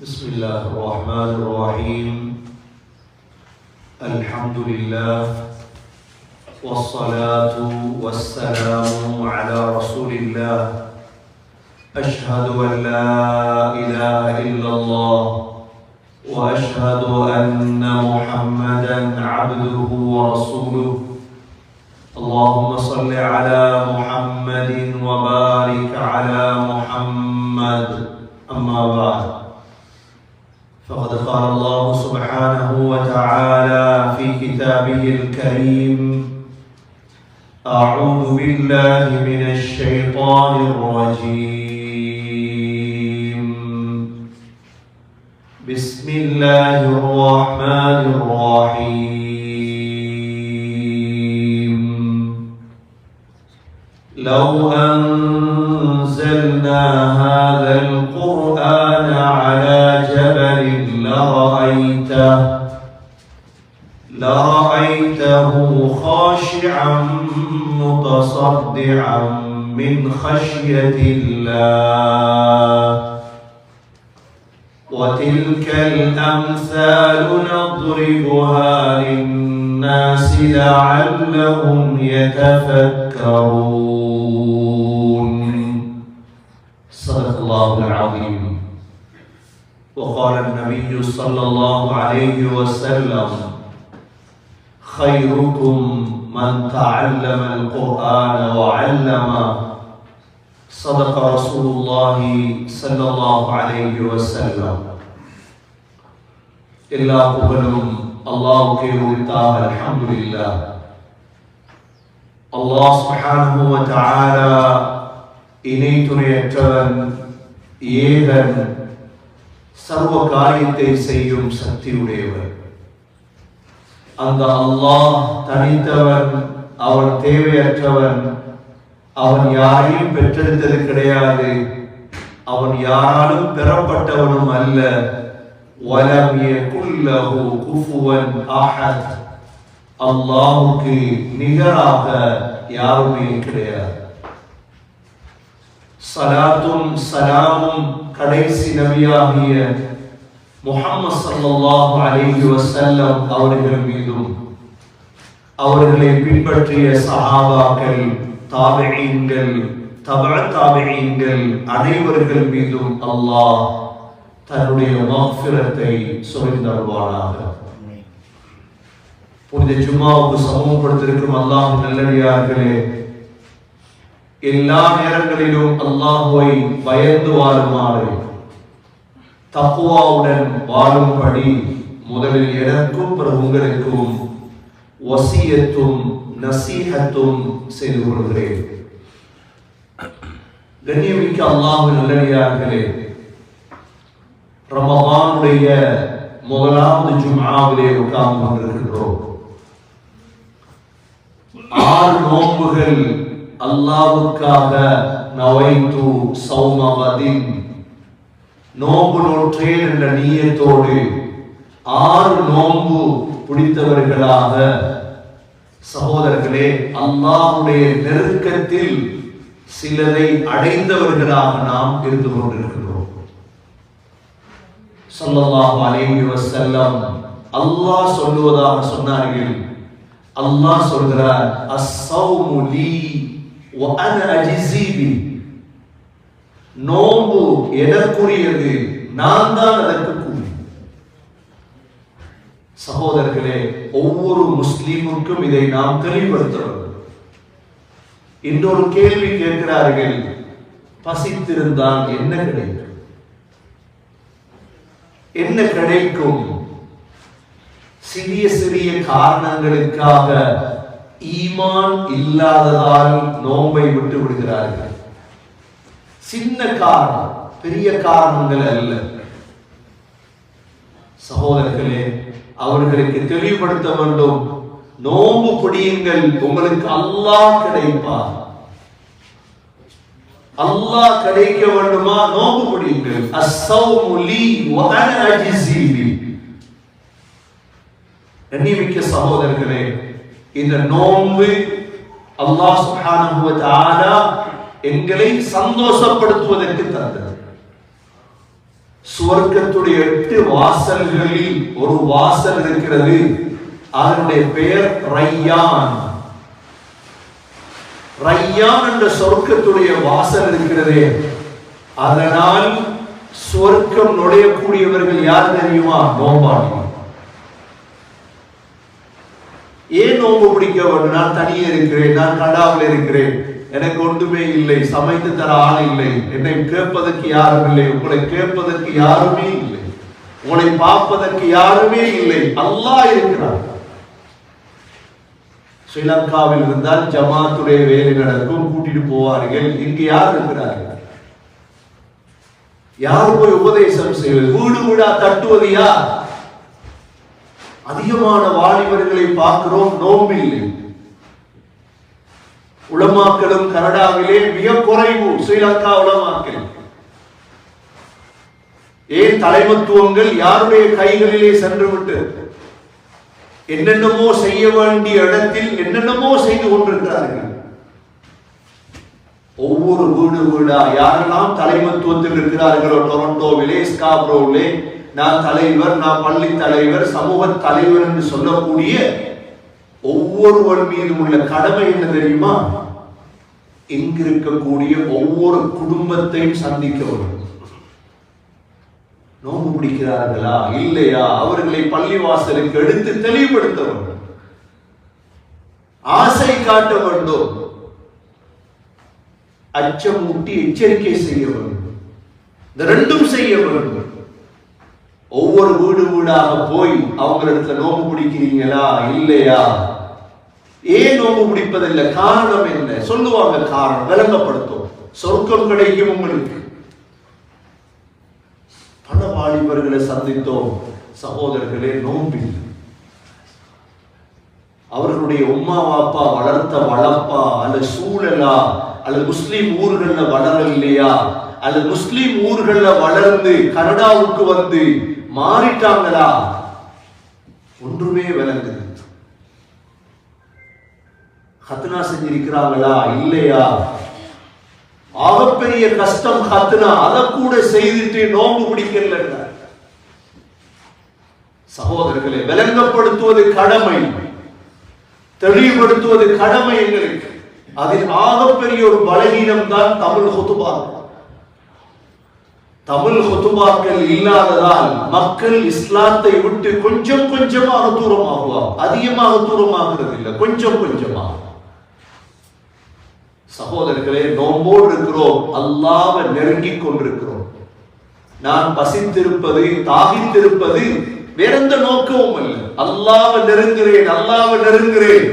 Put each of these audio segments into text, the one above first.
بسم الله الرحمن الرحيم. الحمد لله والصلاة والسلام على رسول الله. أشهد أن لا إله إلا الله وأشهد أن محمدا عبده ورسوله. اللهم صل على محمد وبارك على محمد. أما بعد، فقد قال الله سبحانه وتعالى في كتابه الكريم: أعوذ بالله من الشيطان الرجيم. بسم الله الرحمن الرحيم. لو أنزلنا هذا القرآن على جبل لرأيته خاشعا متصدعا من خشية الله. وتلك الأمثال نضربها للناس لعلهم يتفكرون. صدق الله العظيم. وقال النبي صلى الله عليه وسلم: خيركم من تعلم القرآن وعلمه. صدق رسول الله صلى الله عليه وسلم. எல்லா புகழும் அல்லாஹ்வுக்கே உரித்தாக. அல்ஹம்துலில்லாஹ். அல்லாஹ் சுப்ஹானஹு வ தஆலா இணை துணையற்றவன், ஏகன், சர்வ காரியத்தை செய்யும் சக்தியுடையவர். அந்த அல்லாஹ் தனித்தவன், அவன் தேவையற்றவன், அவன் யாரையும் பெற்றெடுத்தது கிடையாது, அவன் யாராலும் பெறப்பட்டவனும் அல்ல. வலம் யகுல் லஹு குஃபுவன் அஹத். அல்லாஹ்வுக்கு நிகராக யாருமே கிடையாது. ஸலாத்தும் ஸலாமும் கடைசி நபியாகிய முஹம்மது ஸல்லல்லாஹு அலைஹி வஸல்லம் அவர்கள் மீதும், அவர்களை பின்பற்றிய சஹாபாக்கள், தாபிஈன்கள், தபஅ தாபிஈன்கள் அனைவர்கள் மீதும் அல்லாஹ் தன்னுடைய மக்ஃபிரத்தை சொரிந்தருள்வானாக. புனித ஜும்மாவுக்கு சமூகப்படுத்திருக்கும் அல்லாஹ்வின் நல்லடியார்களே, எல்லா நேரங்களிலும் அல்லாஹ்வை பயந்து வாழுமாறு, தக்வாவுடன் வாழும்படி முதலில் எனக்கும் பிறகு உங்களுக்கும் வசியத்தும் நசீஹத்தும் செய்து கொள்கிறேன். கண்ணியமிக்க அல்லாஹ்வின் நல்லடியார்களே, ரமதானுடைய முதலாவது ஜும்ஆவிலே உட்கார்ந்து கொண்டிருக்கின்றோம். 6 நோன்புகள் அல்லாஹ்வுக்காக நவைத்து ஸௌம கதின், நோன்பு நோற்றேன் என்ற நியத்தோடு 6 நோன்பு பிடித்தவர்களாக சகோதரர்களே, அல்லாஹ்வுடைய நெருக்கத்தில் சிலரை அடைந்தவர்களாக நாம் இருந்து கொண்டிருக்கிறோம். ஸல்லல்லாஹு அலைஹி வஸல்லம் அல்லாஹ் சொல்லுவதாக சொன்னார்கள். அல்லாஹ் சொல்கிறார்: அஸ்ஸௌமு லீ வ அன அஜ்ஸி பி. நோன்பு எனக்குரியது, நான் தான் அதற்கு கூலி. சகோதரர்களே, ஒவ்வொரு முஸ்லிமுக்கும் இதை நாம் தெளிவுபடுத்த வேண்டும். இன்னொரு கேள்வி கேட்கிறார்கள்: பசித்திருந்தால் என்ன கிடைக்கும்? என்ன கிடைக்கும்? சிறிய சிறிய காரணங்களுக்காக, ஈமான் இல்லாததால் நோன்பை விட்டு விடுகிறார்கள். சின்ன காரணம், பெரிய காரணங்கள் அல்ல. சகோதரர்களே, அவர்களுக்கு தெளிவுபடுத்த வேண்டும். நோன்பு பிடியுங்கள், உங்களுக்கு அல்லாஹ் கிடைப்பார். அல்லாஹ் கிடைக்க வேண்டுமா? நோன்பு பிடியுங்கள். அஸ்ஸௌமு லீ வ அன அஜ்ஸி பி. கண்ணியமிக்க சகோதரர்களே, இந்த நோன்பு அல்லாஹ் சுப்ஹானஹு வ தஆலா எங்களை சந்தோஷப்படுத்துவதற்கு தந்தது. சுவர்க்கத்துடைய 8 வாசல்களில் ஒரு வாசல் இருக்கிறது. அதனுடைய பெயர் ரையான். ரையான் என்ற சொர்க்கத்துடைய வாசல் இருக்கிறதே, அதனால் சொர்க்கம் நுழையக்கூடியவர்கள் யார் தெரியுமா? நோம்பாளி. ஏன் நோம்பு பிடிக்க வேண்டும்? நான் தனியே இருக்கிறேன், நான் கடாவில் இருக்கிறேன், எனக்கு ஒன்றுமே இல்லை, சமைத்து தர ஆள் இல்லை, என்னை கேட்பதற்கு யாரும் இல்லை, உங்களை கேட்பதற்கு யாருமே இல்லை, உங்களை பார்ப்பதற்கு யாருமே இல்லை, அல்லாஹ் இருக்கிறார். ஸ்ரீலங்காவில் இருந்தால் ஜமாத்துடைய வேலை நடக்கும், கூட்டிட்டு போவார்கள். இங்கு யார் இருக்கிறார்கள்? யார் போய் உபதேசம் செய்வது? வீடு வீடா தட்டுவது யார்? அதிகமான வாலிபர்களை பார்க்கிறோம், நோம்பில்லை. உலமாக்களும் கனடாவிலே மிக குறைவு. ஸ்ரீலங்கா உலமாக்கள் ஏன் தலைமத்துவங்கள் யாருடைய கைகளிலே சென்று விட்டு என்னென்னமோ செய்ய வேண்டிய இடத்தில் என்னென்னமோ செய்து கொண்டிருக்கிறார்கள். ஒவ்வொரு வீடு வீடா யாரெல்லாம் தலைமத்துவத்தில் இருக்கிறார்களோ, டொரண்டோவிலே, ஸ்காப்ரோவிலே, நான் தலைவர், நான் பள்ளி தலைவர், சமூக தலைவர் என்று சொல்லக்கூடிய ஒவ்வொருவர் மீதும் உள்ள கடமை என்ன தெரியுமா? இங்கிருக்கக்கூடிய ஒவ்வொரு குடும்பத்தையும் சந்திக்க வேண்டும். நோம்பு பிடிக்கிறார்களா இல்லையா, அவர்களை பள்ளிவாசலுக்கு எடுத்து தெளிவுபடுத்த வேண்டும், ஆசை காட்ட வேண்டும், அச்சமூட்டி எச்சரிக்கை செய்ய வேண்டும். இந்த ரெண்டும் செய்ய வேண்டும். ஒவ்வொரு வீடு வீடாக போய் அவங்களிடத்துல நோம்பு பிடிக்கிறீங்களா இல்லையா, ஏன் நோம்பு பிடிப்பதில்லை, காரணம் என்ன சொல்லுவாங்க, காரணம் விளங்கப்படுத்தும், சொர்க்கம் கிடைக்கும் உங்களுக்கு. பல வாலிபர்களை சந்தித்தோம் சகோதரர்களே, நோம்பில் அவர்களுடைய உம்மா வாப்பா வளர்த்த வளர்ப்பா அல்லது சூழலா அல்லது முஸ்லிம் ஊர்கள்ல வளரலையா அல்லது முஸ்லிம் ஊர்கள்ல வளர்ந்து கனடாவுக்கு வந்து மாறிட்டாங்களா, ஒன்றுமே விளங்குது. ஹத்னா செஞ்சிருக்கிறாங்களா இல்லையா, ஆகப்பெரிய கஷ்டம் ஹத்னா, அதை கூட செய்துட்டு நோம்பு பிடிக்கல. சகோதரர்களை விளங்கப்படுத்துவது கடமை, தெளிவுபடுத்துவது கடமை எங்களுக்கு. அதில் ஆகப்பெரிய ஒரு பலகீனம் தான் தமிழ் ஹுதுபா. தமிழ் ஹுதுபாக்கள் இல்லாததால் மக்கள் இஸ்லாத்தை விட்டு கொஞ்சம் கொஞ்சமாக தூரமாகுவார். அதிகமாக தூரமாகிறது இல்லை, கொஞ்சம் கொஞ்சமாக. சகோதரர்களே, நோம்போடு இருக்கிறோம், அல்லாஹ்வை நெருங்கிக் கொண்டிருக்கிறோம். நான் பசித்திருப்பது, தாகித்திருப்பது வேற எந்த நோக்கமும் அல்ல. அல்லாஹ்வை நெருங்குகிறேன், அல்லாஹ்வை நெருங்குகிறேன்.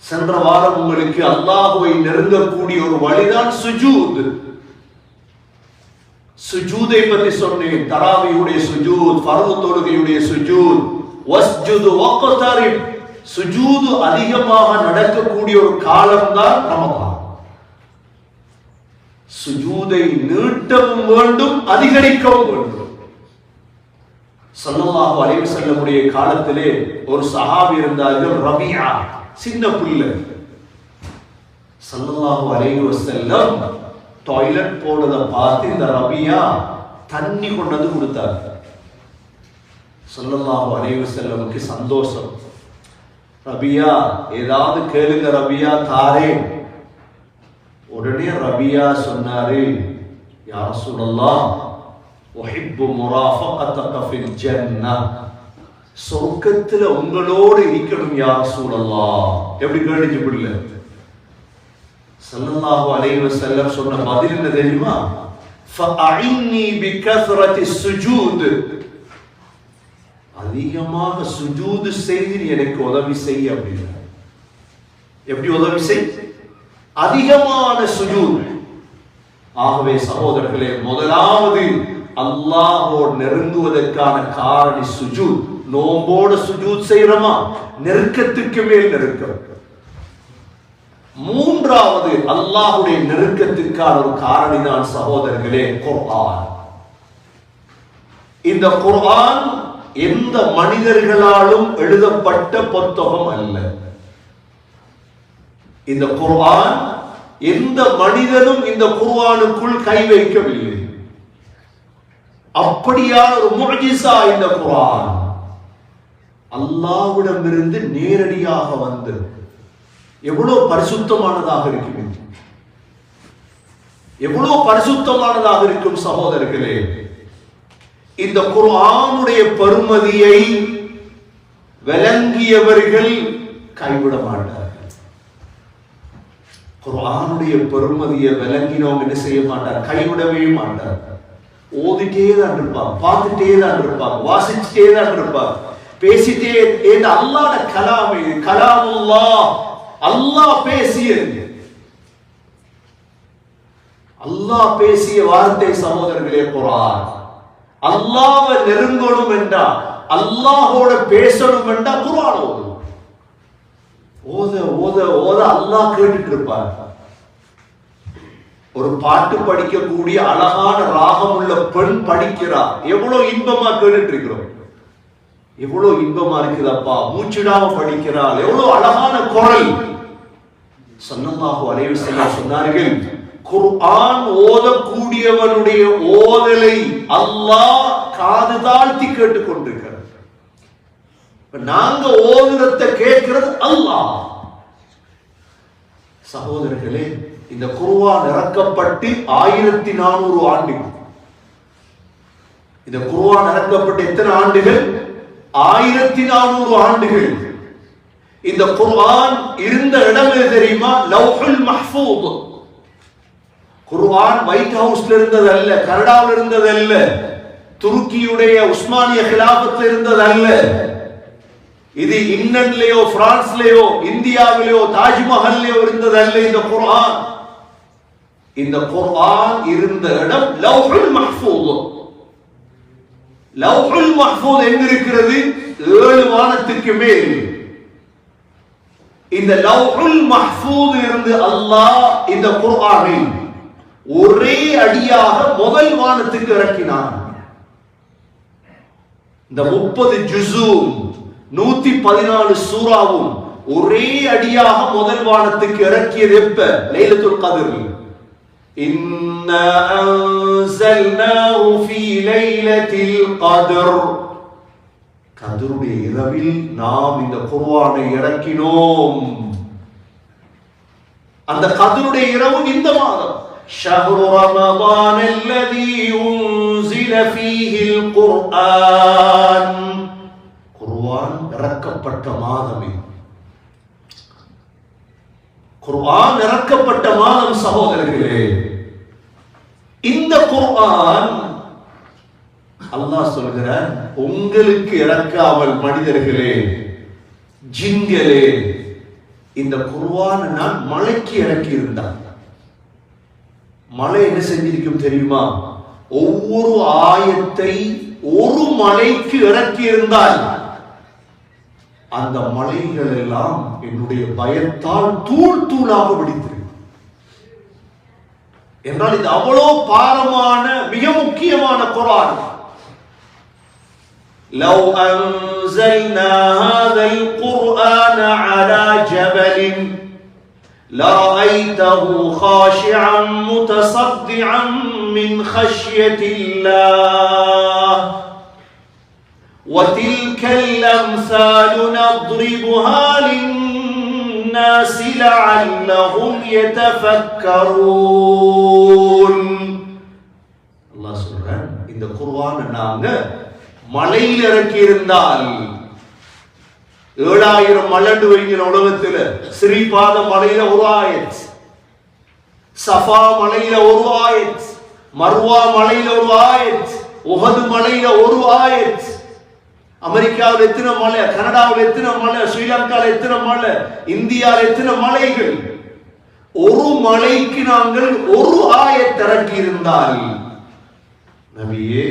சென்ற வாரம் உங்களுக்கு அல்லாஹ்வை நெருங்கக்கூடிய ஒரு வழிதான் சுஜூத். சுஜூதை பற்றி சொன்னேன். தராவியுடைய சுஜூத், ஃபர்து தொழுகையுடைய சுஜூத், வஸ்ஜுது வக்தரிப், சுஜூது அதிகமாக நடக்கக்கூடிய ஒரு காலம் தான் ரமதான். சுஜூதை நீட்டவும் வேண்டும், அதிகரிக்கவும் வேண்டும். ஸல்லல்லாஹு அலைஹி வஸல்லமுடைய காலத்திலே ஒரு சஹாபி இருந்தார்கள், ரபியா, சின்ன பிள்ளை. ஸல்லல்லாஹு அலைஹி வஸல்லம் டாய்லெட் போனதை பார்த்து இந்த ரபியா தண்ணி கொண்டு வந்து கொடுத்தார். ஸல்லல்லாஹு அலைஹி வஸல்லமுக்கு சந்தோஷம். ரபியா ஏதாவது கேளுங்க ரபியா, தாரேன். உடனே ரபியா சொன்னாரு, யா ரசூலல்லாஹ் உஹிப்பு முராஃபகதக ஃபில் ஜன்னah, சொர்க்கத்துல உங்களோடு இருக்கணும் யா ரசூலல்லாஹ். எப்படி கேட்டுச்சு பிள்ளை? ஸல்லல்லாஹு அலைஹி வஸல்லம் சொன்ன பதில் என்ன தெரியுமா? ஃபஅஇன்னி பிகஸ்ரத்தி ஸுஜூத், அதிகமாக சுஜூது செய்து எனக்கு உதவி செய் அப்படின்னா. எப்படி உதவி செய்? அதிகமான சுஜூத். ஆகவே சகோதரர்களே, முதலாவது அல்லாஹ்வோடு நெருங்குவதற்கான காரணி சுஜூத். நோம்போடு சுஜூத் செய்யறோமா, நெருக்கத்துக்கு மேல் நெருக்கம். மூன்றாவது அல்லாஹ்வுடைய நெருக்கத்துக்கான ஒரு காரணி தான் சகோதரர்களே குர்ஆன். இந்த குர்ஆன் எந்த மனிதர்களாலும் எழுதப்பட்ட புத்தகம் அல்ல. இந்த குர்ஆன் எந்த மனிதனும் இந்த குர்ஆனுக்குள் கை வைக்கவில்லை. அப்படியான ஒரு முஅஜிஸா இந்த குர்ஆன். அல்லாஹ்விடமிருந்து நேரடியாக வந்து எவ்வளவு பரிசுத்தமானதாக இருக்கும், எவ்வளவு பரிசுத்தமானதாக இருக்கும் சகோதரர்களே. இந்த குர்ஆனுடைய பெருமதியை விளங்கியவர்கள் கைவிட மாட்டார்கள். குர்ஆனுடைய பெருமதியை விளங்கினவங்க என்ன செய்ய மாட்டார், கைவிடவே மாட்டார். ஓதிட்டே தான் இருப்பாங்க, பார்த்துட்டே தான் இருப்பாங்க, வாசிச்சுட்டே தான் இருப்பாங்க, பேசிட்டே. அல்லாஹ்வுடைய கலாம், இது கலாமுல்லாஹ், அல்லாஹ் பேசியது, அல்லாஹ் பேசிய வார்த்தை சகோதரர்களே குர்ஆன். அல்லாஹ்வை நெருங்கணும் என்றா, அல்லாஹோட பேசணும் என்றா குர்ஆன் ஓது. ஓத ஓத ஓத அல்லாஹ் கேட்டுட்டு இருப்பார். ஒரு பாட்டு படிக்கக்கூடிய அழகான ராகம் உள்ள பெண் படிக்கிறார், எவ்வளவு இன்பமா கேட்டுட்டு இருக்கிறோம், எவ்வளவு இன்பமா இருக்குதப்பா, மூச்சிடாம படிக்கிறாள், எவ்வளவு அழகான குரல். ஸல்லல்லாஹு அலைஹி வஸல்லம் சொன்னார்கள், குர்ஆன் ஓதக்கூடியவனுடைய ஓதலை அல்லாஹ் காது தாழ்த்தி கேட்டுக் கொண்டிருக்கிறார். நாங்க ஓதுறத கேட்கிறது அல்லாஹ். சகோதரர்களே, இந்த குர்ஆன் இறக்கப்பட்டு 1400 ஆண்டுகள். இந்த குர்ஆன் இறக்கப்பட்டு எத்தனை ஆண்டுகள்? 1400 ஆண்டுகள். இந்த குர்ஆன் இருந்த இடம் எது தெரியுமா? லவ்ஹுல் மஹ்ஃபூஸ். குர்ஆன் ஒயிட் ஹவுஸ்ல இருந்ததல்ல, கனடாவில் இருந்ததல்ல, துருக்கியுடைய உஸ்மானிய கிலாபத்தில் இருந்ததல்ல. இது இங்கிலாந்துலயோ பிரான்ஸ்லயோ இந்தியாவிலயோ தாஜ்மஹல்லையோ இருந்ததல்ல. இந்த குர்ஆன், இந்த குர்ஆன் இருந்த இடம் லவ்ஹுல் மஹ்ஃபூஸ். லவ்ஹுல் மஹ்ஃபூஸ் எங்க இருக்கிறது? 7 வானத்துக்கு மேல். இந்த லவ்ஹுல் மஹ்ஃபூஸ் இருந்து அல்லாஹ் இந்த குர்ஆனை ஒரே அடியாக முதல் வானத்துக்கு இறக்கினான். இந்த 30 ஜுஸு 114 சூராவும் ஒரே அடியாக முதல் வானத்துக்கு இறக்கியது எப்ப? லைலத்துல் கத்ர். இன்னா அன்ஸல்னாஹு ஃபீ லைலத்தில் கத்ர். கத்ருடைய இரவில் நாம் இந்த குர்ஆனை இறக்கினோம். அந்த கத்ருடைய இரவு இந்த மாதம். ஷஹ்ரு ரமதான் அல்லதி உன்ஸில ஃபீஹில் குர்ஆன். குர்ஆன் இறக்கப்பட்ட மாதம் இது. குர்ஆன் இறக்கப்பட்ட மாதம் சகோதரர்களே. இந்த குர்ஆன் அல்லாஹ் சொல்கிறார், உங்களுக்கு இறக்காமல் மனிதர்களே, ஜின்களே, இந்த குர்ஆன் நான் மலைக்கு இறக்கி இருந்தான். மலை என்ன செஞ்சிருக்கும் தெரியுமா? ஒவ்வொரு ஆயத்தை ஒரு மலைக்கு இறக்கி இருந்தால் அந்த மலைகள் எல்லாம் என்னுடைய பயத்தால் தூள் தூளாக வெடித்திருக்கும். என்றால் இது அவ்வளவு பாரமான மிக முக்கியமான குர்ஆன். لو أنزلنا هذا القرآن على جبل لرأيته خاشعا متصدعا من خشية الله وتلك الأمثال نضربها للناس لعلهم يتفكرون. الله سبحانه இந்த குர்ஆனை நாங்க மலையில் இறக்கி இருந்தால் 7000 மலண்டு வைக்கிற உலகத்தில் ஸ்ரீபாத மலையில ஒரு ஆயத், சஃபா மலையில ஒரு ஆயத், மர்வா மலையில ஒரு ஆயத், உஹது மலையில ஒரு ஆயத். அமெரிக்காவில் எத்தனை மலை, கனடாவில் எத்தனை மலை, ஸ்ரீலங்காவில் எத்தனை மலை, இந்தியாவில் எத்தனை மலைகள். ஒரு மலைக்கு நாங்கள் ஒரு ஆயத் இறக்கி இருந்தால் நபியே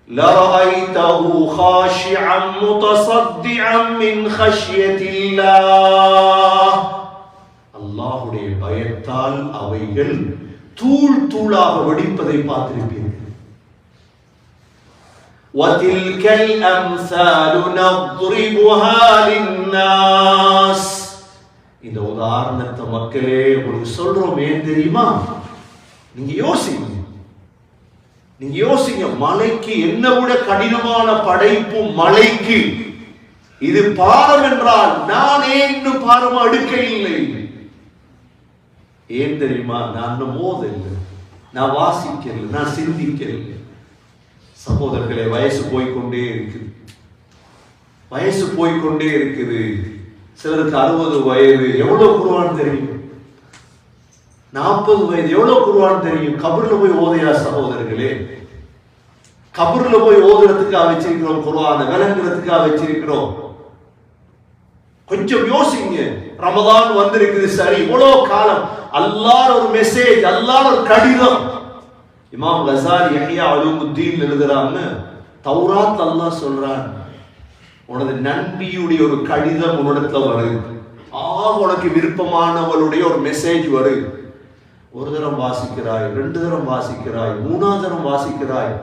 لرأيته خاشعا متصدعا من خشية الله. அல்லாஹ்வுடைய பயத்தால் அவைகள் தூள் தூளாக வெடிப்பதை பார்த்திருப்பீர்கள். وتلك الأمثال نضربها للناس. இந்த உதாரணத்தை மக்களே உங்களுக்கு சொல்றோம், ஏன் தெரியுமா? நீங்க யோசிங்க. நீங்க யோசிங்க, மலைக்கு என்ன விட கடினமான படைப்பு மலைக்கு. இது பாரம் என்றால் நான் இன்னும் பாரம் அடுக்க இல்லை. ஏன் தெரியுமா? நான் மோதல்ல, நான் வாசிக்கல, நான் சிந்திக்கல. சகோதரர்களே, வயசு போய்கொண்டே இருக்குது, வயசு போய்கொண்டே இருக்குது. சிலருக்கு 60 வயது, எவ்வளவு குர்ஆன் தெரியும்? 40 வயது, எவ்வளவு குர்ஆன் தெரியும்? கபர்ல போய் ஓதையா சகோதரர்களே? கபர்ல போய் ஓதுறதுக்காக வச்சிருக்கிறோம் குர்ஆனை, விளங்குறதுக்காக வச்சிருக்கிறோம். கொஞ்சம் யோசிங்க. ரமதான் வந்திருக்குது, சரி, இவ்வளவு காலம் அல்லாஹ் ஒரு மெசேஜ், அல்லாஹ் ஒரு கடிதம். இமாம் கஸாலி யஹ்யா உலூமுத்தீன் எழுதுறாங்க, தௌராத் அல்லாஹ் சொல்றான், உனது நன்பியுடைய ஒரு கடிதம் உன்னிடத்துல வருது, உனக்கு விருப்பமானவளுடைய ஒரு மெசேஜ் வருது. ஒரு தரம் வாசிக்கிறாய், 2 தரம் வாசிக்கிறாய், 3ஆவது தரம் வாசிக்கிறாய்,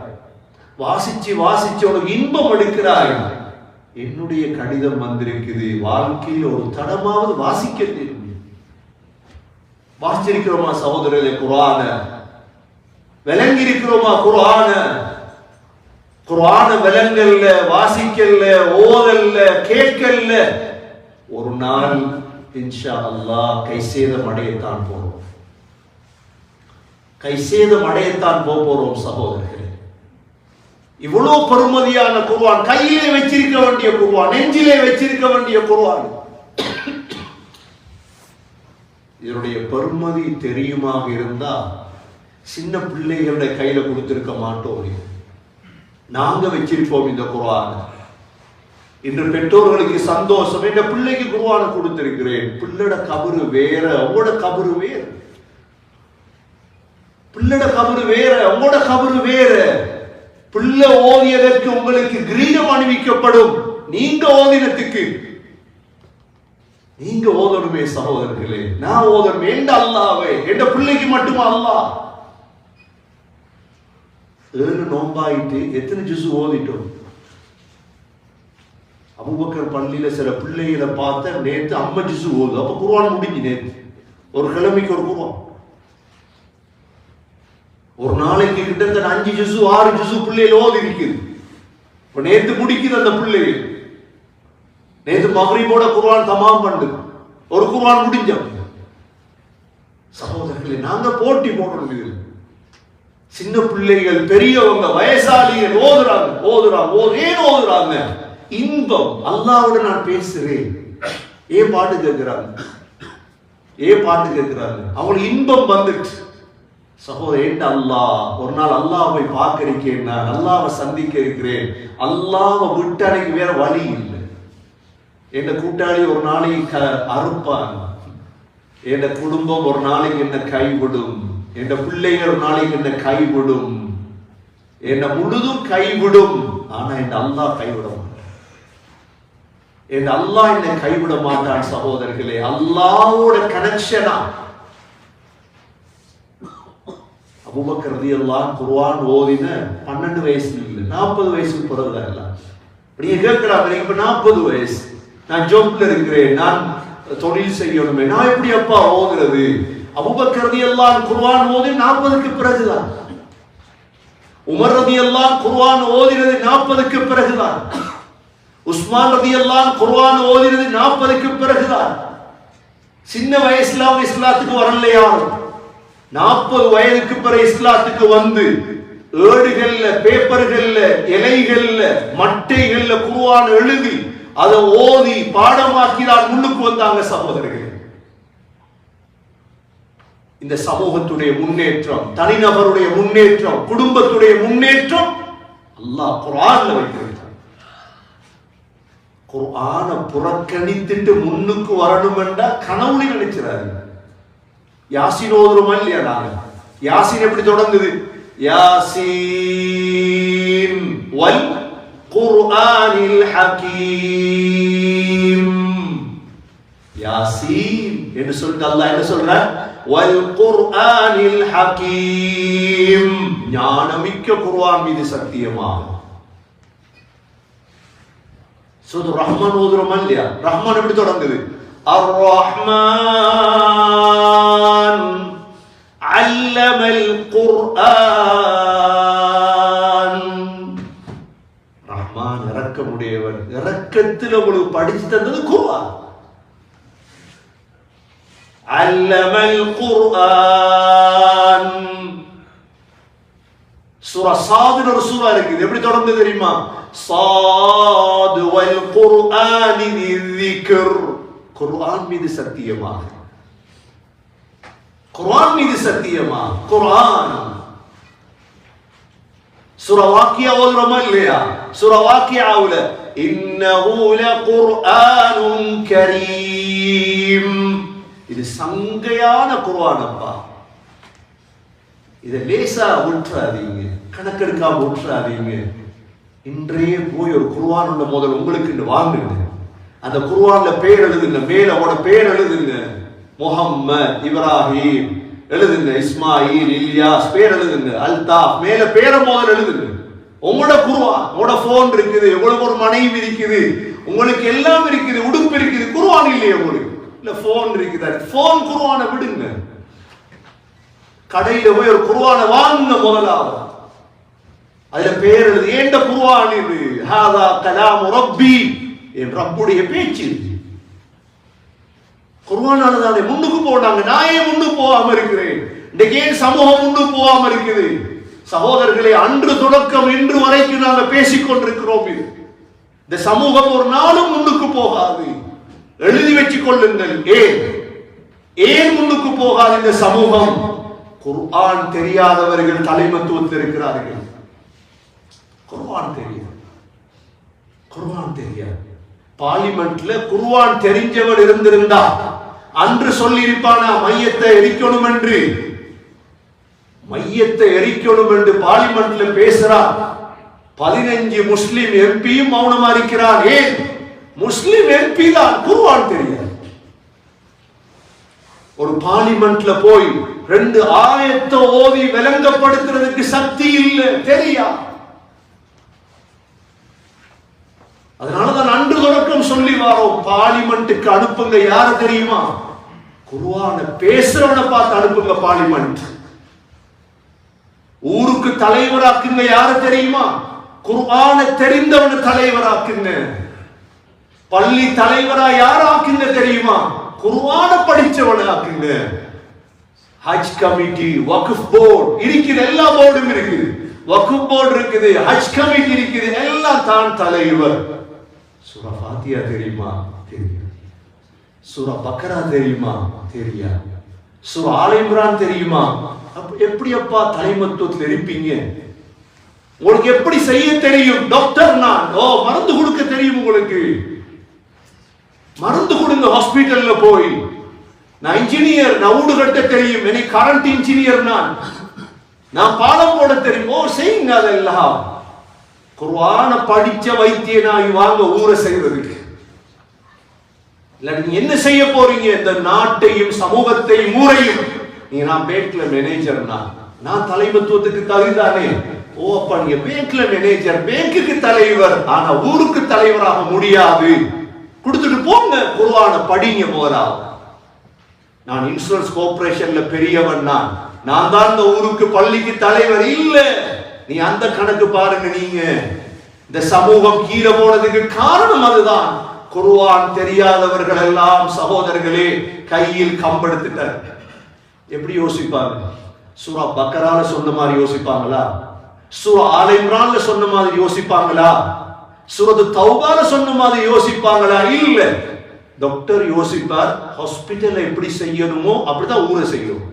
வாசிச்சு வாசிச்சு உனக்கு இன்பம் எடுக்கிறாய். என்னுடைய கடிதம் வந்திருக்குது, வாழ்க்கையில் ஒரு தடமாவது வாசிக்க தெரியும். வாசிச்சிருக்கிறோமா சகோதரர்களே? குர்ஆன விளங்கி இருக்கிறோமா? குர்ஆன விளங்கல்ல, வாசிக்கல்ல, ஓதல்ல, கேட்கல்ல, ஒரு நாள் இன்ஷா அல்லாஹ் கைசேதம் அடையத்தான் போறோம். கைசேதம் அடையத்தான் போறோம் சகோதரர்களே. இவ்வளவு பெருமதியான குர்ஆன், கையிலே வச்சிருக்க வேண்டிய குர்ஆன், நெஞ்சிலே வச்சிருக்க வேண்டிய குர்ஆன், இதனுடைய பெருமதி தெரியுமாக இருந்தா சின்ன பிள்ளைகளுடைய கையில கொடுத்திருக்க மாட்டோம். நாங்க வச்சிருப்போம் இந்த குர்ஆன். இன்று பெற்றோர்களுக்கு சந்தோஷம், என் பிள்ளைக்கு குர்ஆன் கொடுத்திருக்கிறேன். பிள்ளைட கபரு வேற, உங்களோட கபரு வேற. பிள்ளைட கபரு வேற, உங்களோட கபரு வேற. பிள்ளை ஓதியதற்கு உங்களுக்கு கிரீடம் அணிவிக்கப்படும், நீங்க ஓதினத்துக்கு. நீங்க ஓதணுமே சகோதரர்களே, நான் ஓதணுமே. எந்த அல்லாவே, எந்த பிள்ளைக்கு மட்டுமா அல்லாஹ்? 7 நோம்பாயிட்டு எத்தனை ஜுஸ் ஓதிட்டோம்? அபூபக்கர் பள்ளியில சில பிள்ளைகளை பார்த்த, நேற்று 50 ஜுஸ் ஓது. அப்ப குர்ஆன் முடிஞ்சு, நேற்று ஒரு கிழமைக்கு ஒரு குர்ஆன். ஒரு நாளைக்கு கிட்டத்தட்ட 5 ஜுஸ் 6 ஜுஸ் பிள்ளைகள் ஓதி இருக்குது. இப்ப நேற்று முடிக்குது அந்த பிள்ளைகள். நேற்று மக்ரிபோட குர்ஆன் தமாம் பண்ணு, ஒரு குர்ஆன் முடிஞ்ச. சகோதரர்களே, நாங்க போட்டி போடணும். இது சின்ன பிள்ளைகள், பெரியவங்க, வயசாளிகள் ஓதுறாங்க. ஏன் ஓதுறாங்க? இன்பம். அல்லாஹ்வோட நான் பேசுறேன். ஏன் பாட்டு கேட்கிறாங்க? அவங்களுக்கு இன்பம் வந்துட்டு. சகோதரன், அல்லாஹ் ஒரு நாள் அல்லாஹ்வை பார்க்க இருக்கேன், நான் அல்லாஹ்வை சந்திக்க இருக்கிறேன். அல்லாஹ்வை விட்டு அன்னைக்கு வேற வழி இல்லை. என் கூட்டாளி ஒரு நாளைக்கு அறுப்பான், என் குடும்பம் ஒரு நாளைக்கு என்ன கைவிடும், என் பிள்ளைகள் ஒரு நாளைக்கு என்ன கைவிடும், என்ன முழுதும் கைவிடும். ஆனா என் அல்லாஹ் கைவிட மாட்டான். என் அல்லாஹ் என்னை கைவிட மாட்டான். சகோதரர்களே, அல்லாஹ்வோட கனெக்ஷனா. அபூபக்கர் ரலியல்லாஹு குர்ஆன் ஓதின 12 வயசுல இல்ல, 40 வயசுக்கு பிறகுதான் எல்லாம். நீங்க கேட்கிறாங்க, இப்ப 40 வயசு, நான் ஜாப்ல இருக்கிறேன், நான் தொழில் செய்யணுமே, நான் எப்படி அப்பா ஓதுறது? அபூபக்கர் ரலியல்லாஹு குர்ஆன் ஓதி 40க்கு பிறகுதான். உமர் ரலியல்லாஹு குர்ஆன் ஓதினது 40க்கு பிறகுதான். உஸ்மான் ரலியல்லாஹு குர்ஆன் ஓதினது 40க்கு பிறகுதான். சின்ன வயசுல அவங்க இஸ்லாத்துக்கு வரலையா? 40 வயதுக்கு பிறகு இஸ்லாத்துக்கு வந்து ஏடுகள்ல, பேப்பர்கள்ல, இலைகள்ல, மட்டைகள்ல குர்ஆன் எழுதி அதை ஓதி பாடமாக்கிதான் முன்னுக்கு வந்தாங்க. சகோதரர்கள், இந்த சமூகத்துடைய முன்னேற்றம், தனிநபருடைய முன்னேற்றம், குடும்பத்துடைய முன்னேற்றம் அல்லாஹ் குர்ஆன்ல வைத்திருக்கிறார். குர்ஆனை புறக்கணித்துட்டு முன்னுக்கு வரணும் என்றா கனவுல நினைச்சாரு. யாசின் ஓதுறோமா இல்லையா? நாங்க யாசின் எப்படி தொடங்குது? யாசின் வல் குர்ஆனில் ஹகீம். யாசின் என்று சொல்லிட்டு அல்லாஹ் என்ன சொல்றார்? வல் குர்ஆனில் ஹகீம், ஞானமிக்க குர்ஆன் மீது சத்தியமாக. சூரா ரஹ்மான் ஓதுறோமா இல்லையா? ரஹ்மான் எப்படி தொடங்குது? الرحمن علم القرآن உடையவன். இரக்கத்தில் உங்களுக்கு படிச்சு தந்தது குர்ஆன். அல்லமல் குர்ஆன். சூரா சாதுல ஒரு சூரா இருக்குது. எப்படி தொடர்ந்து தெரியுமா? சாது வல் குர்ஆனி ذிக்ர். குர்ஆன் மீது சத்தியமாக, குர்ஆன் மீது சத்தியமா. குர்ஆன் சூரா வாக்கியா ஓதுறோமா இல்லையா? சூரா வாக்கியாவுல இன்னஹு லகுர்ஆனுன் கரீம். இது சங்கையான குர்ஆன் அப்பா. இதை லேசா விட்டுறாதீங்க, கணக்கெடுக்காம விட்டுறாதீங்க. இன்றையே போய் ஒரு குர்ஆன் உள்ள முதல் உங்களுக்கு வாங்குங்க. அந்த குர்ஆன்ல பேர் எழுதுங்க, மேல உட பேர் எழுதுங்க. முஹம்மத், இப்ராஹிம் எழுதுங்க, இஸ்மாயில், இல்யாஸ் பேர் எழுதுங்க, அல்தாஃப் மேல பேரை முதல் எழுதுங்க. உங்களோட குர்ஆன், உங்களோட போன் இருக்குது, உங்களுக்கு ஒரு மனைவி இருக்குது, உங்களுக்கு எல்லாம் இருக்குது, உடுப்பு இருக்குது, குர்ஆன் இல்லையே உங்களுக்கு? இல்ல போன் இருக்குது, போன் குர்ஆனை விடுங்க. கடையில போய் ஒரு குர்ஆனை வாங்குங்க முதலாவது. அதுல பேர் எழுது. ஏண்ட குர்ஆன் இது? ஹாதா கலாம் ரப்பி, என் ரப்புடைய பேச்சு. குர்ஆனால தானே முன்னுக்கு போனாங்க. நான் ஏன் முன்னுக்கு போகாம இருக்கிறேன்? இன்றைக்கு ஏன் சமூகம் முன்னுக்கு போகாம இருக்குது? சகோதரர்களே, அன்று தொடக்கம் இன்று வரைக்கும் நாங்கள் பேசிக் கொண்டிருக்கிறோம். இது இந்த சமூகம் ஒரு நாளும் முன்னுக்கு போகாது. எழுதி வச்சுக் கொள்ளுங்கள். ஏன் முன்னுக்கு போகாது இந்த சமூகம்? குர்ஆன் தெரியாதவர்கள் தலைமத்துவத்தில் இருக்கிறார்கள். குர்ஆன் தெரியாது, குர்ஆன் தெரியாது. பார்லிமெண்ட்ல குர்ஆன் தெரிஞ்சவர் இருந்திருந்தா அன்று சொல்லி இருப்பானா மையத்தை எரிக்கணும் என்று? மையத்தை எரிக்கணும் என்று பார்லிமெண்ட்ல பேசுறார். 15 முஸ்லிம் எம்பியும் மௌனமா இருக்கிறார். ஏன்? முஸ்லிம் எம்பி தான், குர்ஆன் தெரியாது. ஒரு பார்லிமெண்ட்ல போய் 2 ஆயத்தை ஓதி விளங்கப்படுத்துறதுக்கு சக்தி இல்லை, தெரியா. அதனாலதான் அன்று தொடக்கம் சொல்லி வாரோம், பார்லிமெண்ட்டுக்கு அனுப்புங்க யாரு தெரியுமா? குர்ஆனை பேசுறவனை பார்த்து அனுப்புங்க பார்லிமெண்ட். ஊருக்கு தலைவராக்குங்க யாரு தெரியுமா? குர்ஆனை தெரிந்தவனை தலைவராக்குங்க. பள்ளி தலைவரா யாராக்குங்க தெரியுமா? குர்ஆனை படிச்சவனை ஆக்குங்க. ஹஜ் கமிட்டி, வக்ஃப் போர்டு இருக்குது, எல்லா போர்டும் இருக்குது. வக்ஃப் போர்டு இருக்குது, ஹஜ் கமிட்டி இருக்குது, எல்லாம் தான் தலைவர். சூரா ஃபாத்தியா தெரியுமா? தெரியாது. சூரா பக்கரா தெரியுமா? தெரியாது. சூரா ஆல் இம்ரான் தெரியுமா? எப்படி அப்பா தலைமத்துவத்தில் இருப்பீங்க? உங்களுக்கு எப்படி செய்ய தெரியும்? டாக்டர் நான், மருந்து கொடுக்க தெரியும் உங்களுக்கு. மருந்து கொடுங்க ஹாஸ்பிட்டல்ல போய். நான் இன்ஜினியர், நான் ஊடு கட்ட தெரியும், எனக்கு கரண்ட் இன்ஜினியர் நான் பாலம் போட தெரியும். செய்யுங்க அதெல்லாம். குர்ஆன படிச்ச வைத்தியனாகி வாங்க ஊரை செய்வதற்கு. இல்ல நீங்க என்ன செய்ய போறீங்க? இந்த நாட்டையும் சமூகத்தையும் ஊரையும். நீங்க நான் பேங்க்ல மேனேஜர், நான் தலைமத்துவத்துக்கு தகுதிதானே? அப்பா நீங்க பேங்க்ல மேனேஜர், பேங்குக்கு தலைவர், ஆனா ஊருக்கு தலைவராக முடியாது. கொடுத்துட்டு போங்க, குர்ஆன படிங்க முதலாவது. நான் இன்சூரன்ஸ் கார்ப்பரேஷன்ல பெரியவன், நான் தான் இந்த ஊருக்கு பள்ளிக்கு தலைவர் இல்ல. நீ அந்த கணக்கு பாருங்க. நீங்க இந்த சமூகம் கீழே போனதுக்கு காரணம் அதுதான். குர்ஆன் தெரியாதவர்கள் எல்லாம் சகோதரர்களே கையில் கம்பெடுத்துட்டார். எப்படி யோசிப்பாங்க? சூரா பக்கரால சொன்ன மாதிரி யோசிப்பாங்களா? சூரா ஆல் இம்ரான்ல சொன்ன மாதிரி யோசிப்பாங்களா? சூரத்து தௌபால சொன்ன மாதிரி யோசிப்பாங்களா? இல்ல. டாக்டர் யோசிப்பார், ஹாஸ்பிட்டல் எப்படி செய்யணுமோ அப்படிதான் ஊரை செய்யணும்.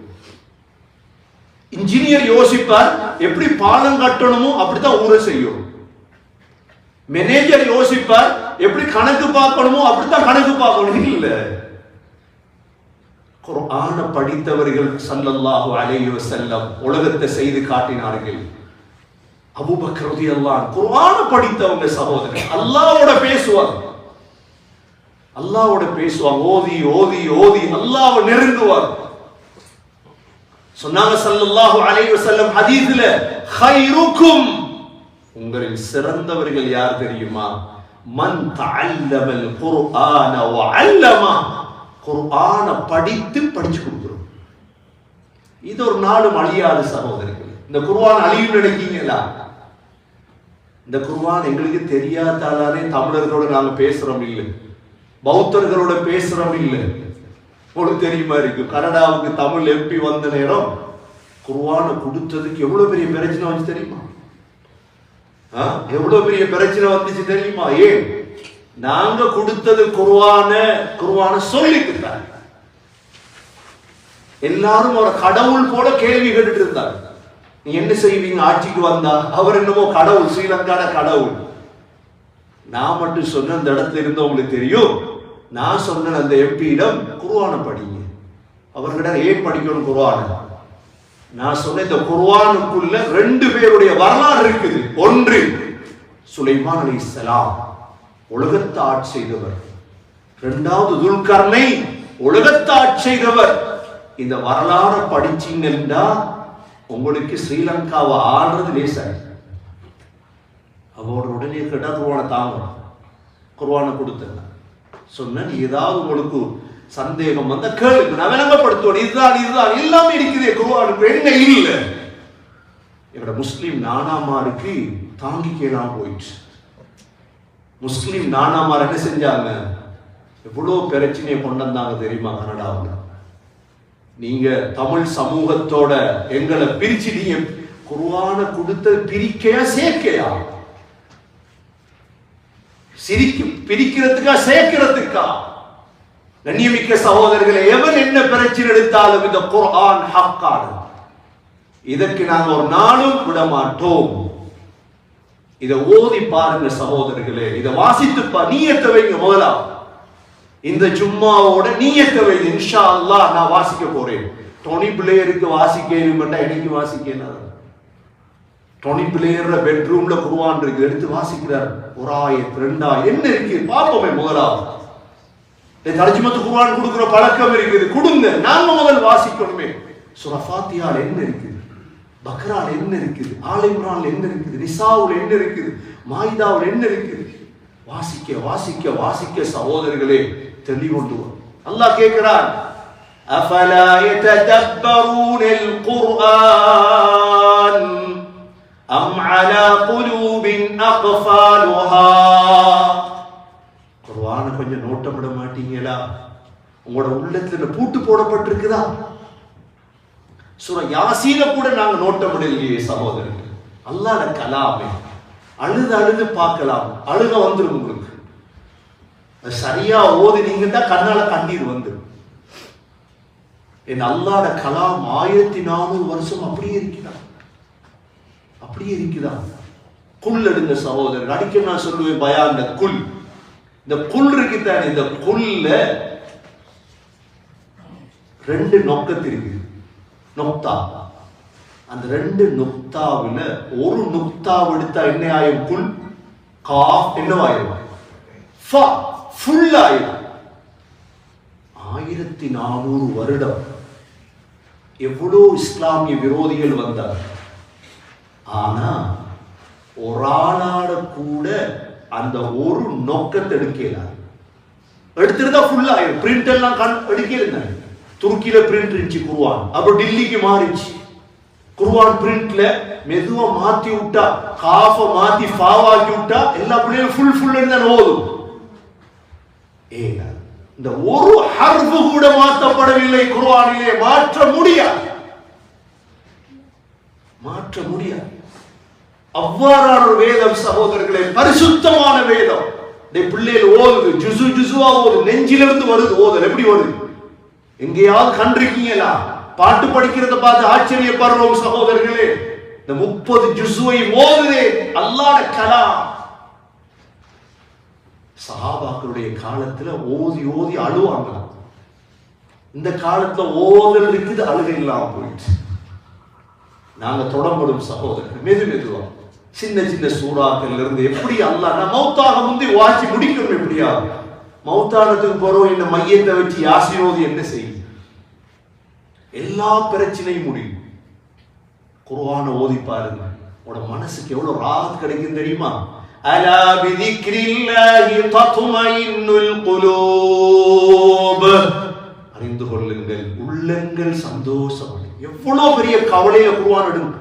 இன்ஜினியர் யோசிப்பார், எப்படி பாலம் கட்டணுமோ அப்படித்தான் ஊரை செய்யும். மேனேஜர் யோசிப்பார், எப்படி கணக்கு பார்க்கணுமோ அப்படித்தான் கணக்கு பார்க்கணும். இல்ல, குர்ஆனை படித்தவர்கள் ஸல்லல்லாஹு அலைஹி வஸல்லம் உலகத்தை செய்து காட்டினார்கள். அபூபக்கர் ரலியல்லாஹு அன்ஹு குர்ஆனை படித்தவங்க சகோதரர். அல்லாஹ்வோட பேசுவாங்க, அல்லாஹ்வோட பேசுவாங்க. ஓதி ஓதி ஓதி அல்லாஹ்வை நெருங்குவார். சொன்னாங்க ஸல்லல்லாஹு அலைஹி வஸல்லம் ஹதீஸ்ல, கைருக்கும், உங்களில் சிறந்தவர்கள் யார் தெரியுமா? மன் தஅல்லமல் குர்ஆன வ அல்லம, குர்ஆனை படித்து படிச்சு கொடுக்கிறோம். இது ஒரு நாளும் அழியாது சகோதரர்கள். இந்த குர்ஆன் அழியும் நினைக்கீங்களா? இந்த குர்ஆன் எங்களுக்கு தெரியாதாலே தமிழர்களோட நாங்க பேசுறோம் இல்லை, பௌத்தர்களோட பேசுறோம் இல்லை. உங்களுக்கு தெரியுமா இருக்கு, கனடாவுக்கு தமிழ் எம்பி வந்த நேரம் குர்ஆனை கொடுத்ததுக்கு எவ்வளவு பெரிய பிரச்சனை வந்து தெரியுமா? எவ்வளவு பெரிய பிரச்சனை வந்துச்சு தெரியுமா? ஏன்? நாங்க கொடுத்தது குர்ஆனை சொல்லிக்கிட்டாங்க. எல்லாரும் ஒரு கடவுள் போல கேள்வி கேட்டுட்டு இருந்தாங்க. நீ என்ன செய்வீங்க ஆட்சிக்கு வந்தா? அவர் என்னமோ கடவுள், ஸ்ரீலங்கான கடவுள். நான் மட்டும் சொன்ன அந்த இடத்துல இருந்தவங்களுக்கு தெரியும். நான் சொன்ன அந்த எம்பியிடம் குர்ஆனை படிங்க. அவர்கிட்ட ஏன் படிக்கணும் குர்ஆனை? நான் சொன்ன இந்த குர்ஆனுக்குள்ள 2 பேருடைய வரலாறு இருக்குது. ஒன்று சுலைமான் அலைஹிஸ்ஸலாம், உலகத்தை ஆட்சி செய்தவர். 2வது துல்கர்னைன், உலகத்தை ஆட்சி செய்தவர். இந்த வரலாறு படிச்சீங்கன்னா உங்களுக்கு ஸ்ரீலங்காவை ஆடுறது லேசாய். அவரோட உடனே கேட்டா குர்ஆனை தாங்க, குர்ஆனை கொடுத்தேன் சொன்ன. ஏதாவது உங்களுக்கு சந்தேகம் வந்த கேளுங்க, நான் விளங்கப்படுத்துவேன். இதுதான் எல்லாமே இருக்குது குர்ஆனுக்கு, என்ன இல்லை. எங்களோட முஸ்லீம் நானாமாருக்கு தாங்கிக்கலாம் போயிடுச்சு. முஸ்லீம் நானாமார் என்ன செஞ்சாங்க? எவ்வளவு பிரச்சனையை கொண்டு வந்தாங்க தெரியுமா கனடாவில்? நீங்க தமிழ் சமூகத்தோட எங்களை பிரிச்சு, நீங்க குர்ஆனை கொடுத்த பிரிக்கையா சேர்க்கையா? பிரிக்கிறதுக்கா சேர்க்கிறதுக்கா? கண்ணியமிக்க சகோதரர்களை, எவன் என்ன பிரச்சனை எடுத்தாலும் இந்த குர்ஆன் ஹக்கானது. இதற்கு நாங்க ஒரு நாளும் விட மாட்டோம். இதை ஓதி பாருங்க சகோதரர்களே, இதை வாசித்து நீயத்தை வைங்க. முதலா இந்த ஜும்மாவோட நீயத்தை வைங்க. இன்ஷா அல்லாஹ் நான் வாசிக்க போறேன். டோனி பிளேயருக்கு வாசிக்கணும்னா எனக்கு வாசிக்கணும். டோனி பிளேயர் பெட்ரூம்ல குர்ஆன் இருக்கு, எடுத்து வாசிக்கிறார். ஒரு ஆயத் 2 ஆயத் என்ன இருக்கு பாப்போமே. முதலாவது தர்ஜுமத்து குர்ஆன் கொடுக்கிற பழக்கம் இருக்குது, கொடுங்க. நாங்க முதல் வாசிக்கணுமே. சூரா ஃபாத்திஹால என்ன இருக்குது, பக்ரால என்ன இருக்குது, ஆல் இம்ரான்ல என்ன இருக்குது, நிசாவுல என்ன இருக்குது, மாயிதாவுல என்ன இருக்குது. வாசிக்க வாசிக்க வாசிக்க சகோதரர்களே தெளிவுண்டு வரும். அல்லாஹ் கேட்கிறான், அஃபலா யததப்பரூனல் குர்ஆன் அம் அலா குலூபின் அக்ஃபாலுஹா. குர்ஆனை கொஞ்சம் நோட்டமிட மாட்டீங்களா? உங்களோட உள்ளத்துல பூட்டு போடப்பட்டிருக்குதா? சூரா யாசீன கூட நாங்க நோட்டமிடலையே சகோதரர்கள். அல்லாஹ்வுடைய கலாமே அழுது பார்க்கலாம், அழுக வந்துடும் உங்களுக்கு. சரியா ஓதுனீங்கன்னா கண்ணால கண்ணீர் வந்துடும். என் அல்லாஹ்வுடைய கலாம் 1400 வருஷம் அப்படியே இருக்கிறான், அப்படியே இருக்குதா? குல் எடுங்க சகோதரர். அடிக்க நான் சொல்லுவேன் பயான், குல், இந்த குல் இருக்குதானே, இந்த குல்ல 2 நொக்கத்து இருக்குது, நொக்தா. அந்த 2 நுக்தாவில ஒரு நுக்தாவை எடுத்தா என்ன ஆயும்? குல். காஃப் என்னவாயிரும்? ஃபா ஃபுல் ஆயிரும். 1400 வருடம் எவ்வளோ இஸ்லாமிய விரோதிகள் வந்தார். ஆனா ஒரு ஆளாட கூட அந்த ஒரு நோக்கத்தை எடுக்கலாம். எடுத்துருந்தா ஃபுல் ஆயிரும். பிரிண்ட் எல்லாம் எடுக்கல. துருக்கியில பிரிண்ட் இருந்துச்சு குர்ஆன், அப்புறம் டில்லிக்கு மாறிச்சு. குர்ஆன் பிரிண்ட்ல மெதுவா மாத்தி விட்டா, காஃப மாத்தி ஃபாவாக்கி விட்டா எல்லா பிள்ளைகளும் ஃபுல் ஃபுல் தான் ஓதும். ஏன்னா இந்த ஒரு ஹர்ஃப் கூட மாற்றப்படவில்லை குர்ஆனிலே. மாற்ற முடியாது, மாற்ற முடியாது. அவ்வாறான ஒரு வேதம் சகோதரர்களே, பரிசுத்தமான வேதம். இந்த பிள்ளைகள் ஓதுது, ஜுசு ஜுசுவா ஓது, நெஞ்சிலிருந்து வருது ஓதல். எப்படி வருது? எங்கேயாவது கண்டிருக்கீங்களா? பாட்டு படிக்கிறத பார்த்து ஆச்சரியப்படுறோம் சகோதரர்களே. இந்த 30 ஜுசுவை ஓதுதே அல்லாஹ்வுடைய கலாம். சஹாபாக்களுடைய காலத்துல ஓதி ஓதி அழுவாங்க. இந்த காலத்துல ஓதல் இருக்குது, அழுகை இல்லாம போயிடுச்சு. நாங்க தொடம்படும் சகோதரர்கள் மெது மெதுவா சின்ன சின்ன சூறாக்கள் இருந்து எப்படி அல்லாஹ் நான் மௌத்தாக முந்தி வாசி முடிக்கணும். எப்படியா மௌத்தானத்துக்கு போறோம், இந்த மையத்தை வச்சு யாசினோது என்ன செய்யும்? எல்லா பிரச்சனையும் முடியும். குர்ஆனை ஓதி பாருங்க, உங்களோட மனசுக்கு எவ்வளவு ராஹத் கிடைக்கும் தெரியுமா? அலா பிதிக்ரில்லாஹி தத்மைனுல் குலூப். அறிந்து கொள்ளுங்கள், உள்ளங்கள் சந்தோஷம். எவ்வளவு பெரிய கவலையில குர்ஆன் எடுங்க.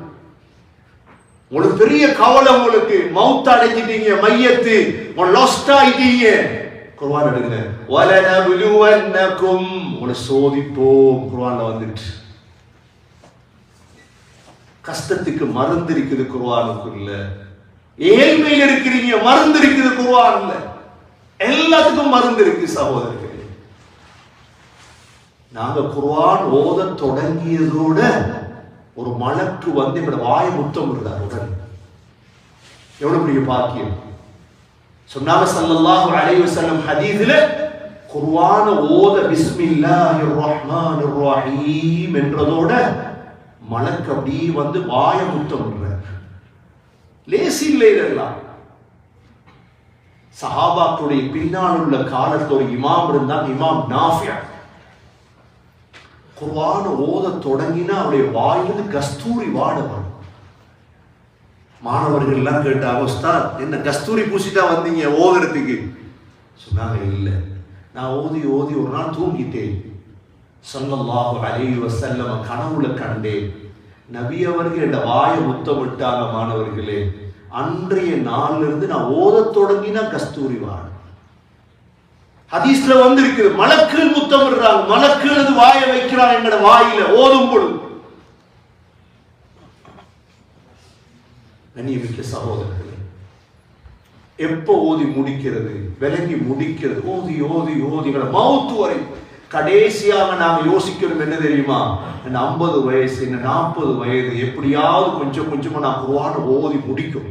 உங்களுக்கு பெரிய கவலை, உங்களுக்கு மவுத் அடைஞ்சிட்டீங்க, மையத்து லாஸ்ட் ஆயிட்டீங்க. குர்ஆன் எடுங்க. வலனபுலுவன்னகும், உங்களை சோதிப்போம். குர்ஆன்ல வந்துட்டு கஷ்டத்துக்கு மருந்து இருக்குது குர்ஆனுக்குள்ள. ஏழ்மையில் இருக்கிறீங்க, மருந்து இருக்குது குர்ஆன்ல. எல்லாத்துக்கும் மருந்து இருக்கு சகோதரர்களே. நாங்க குர்ஆன் ஓத தொடங்கியதோட ஒரு மலக்கு வந்து எங்களோட வாயை முத்தம் விடுறார் உடனே. எவ்வளவு பெரிய பாக்கியம். சொன்னாங்க ஸல்லல்லாஹு அலைஹி வஸல்லம் ஹதீஸ்ல, குர்ஆன ஓத பிஸ்மில்லாஹிர் ரஹ்மானிர் ரஹீம் என்றதோட மலக்கு அப்படி வந்து வாயை முத்தம் விடுறார். லேசி இல்லை இதெல்லாம். சஹாபாக்களுடைய பின்னால் உள்ள காலத்துல ஒரு இமாம் இருந்தாங்க, இமாம் நாஃபியா. குர்ஆன ஓத தொடங்கினா அவருடைய வாயிலிருந்து கஸ்தூரி வாட வரும். மாணவர்கள் எல்லாம் கேட்டாங்க, உஸ்தாத் என்ன கஸ்தூரி பூசிட்டா வந்தீங்க ஓதுறதுக்கு? சொன்னாங்க, இல்லை, நான் ஓதி ஓதி ஒரு நாள் தூங்கிட்டேன். ஸல்லல்லாஹு அலைஹி வஸல்லம் கனவுல கண்டேன். நபி அவர்கள் என்ற வாயை முத்தமிட்டாங்க. மாணவர்களே, அன்றைய நாள்ல இருந்து நான் ஓத தொடங்கினா கஸ்தூரி வாட. ஹதீஸ்ல வந்து இருக்குது, மலக்குகள் முத்தமிடுறாங்க, மலக்குகள் வாயை வைக்கிறாங்க எங்கட வாயில ஓதும் பொழுது. கண்ணியமிக்க சகோதரர்களே, எப்ப ஓதி முடிக்கிறது, விளங்கி முடிக்கிறது, ஓதி ஓதி ஓதி மௌத்து வரை. கடைசியாக நாங்க யோசிக்கணும் என்ன தெரியுமா? 50 வயசு, 40 வயது, எப்படியாவது கொஞ்சம் கொஞ்சமா நான் குர்ஆன் ஓதி முடிக்கும்.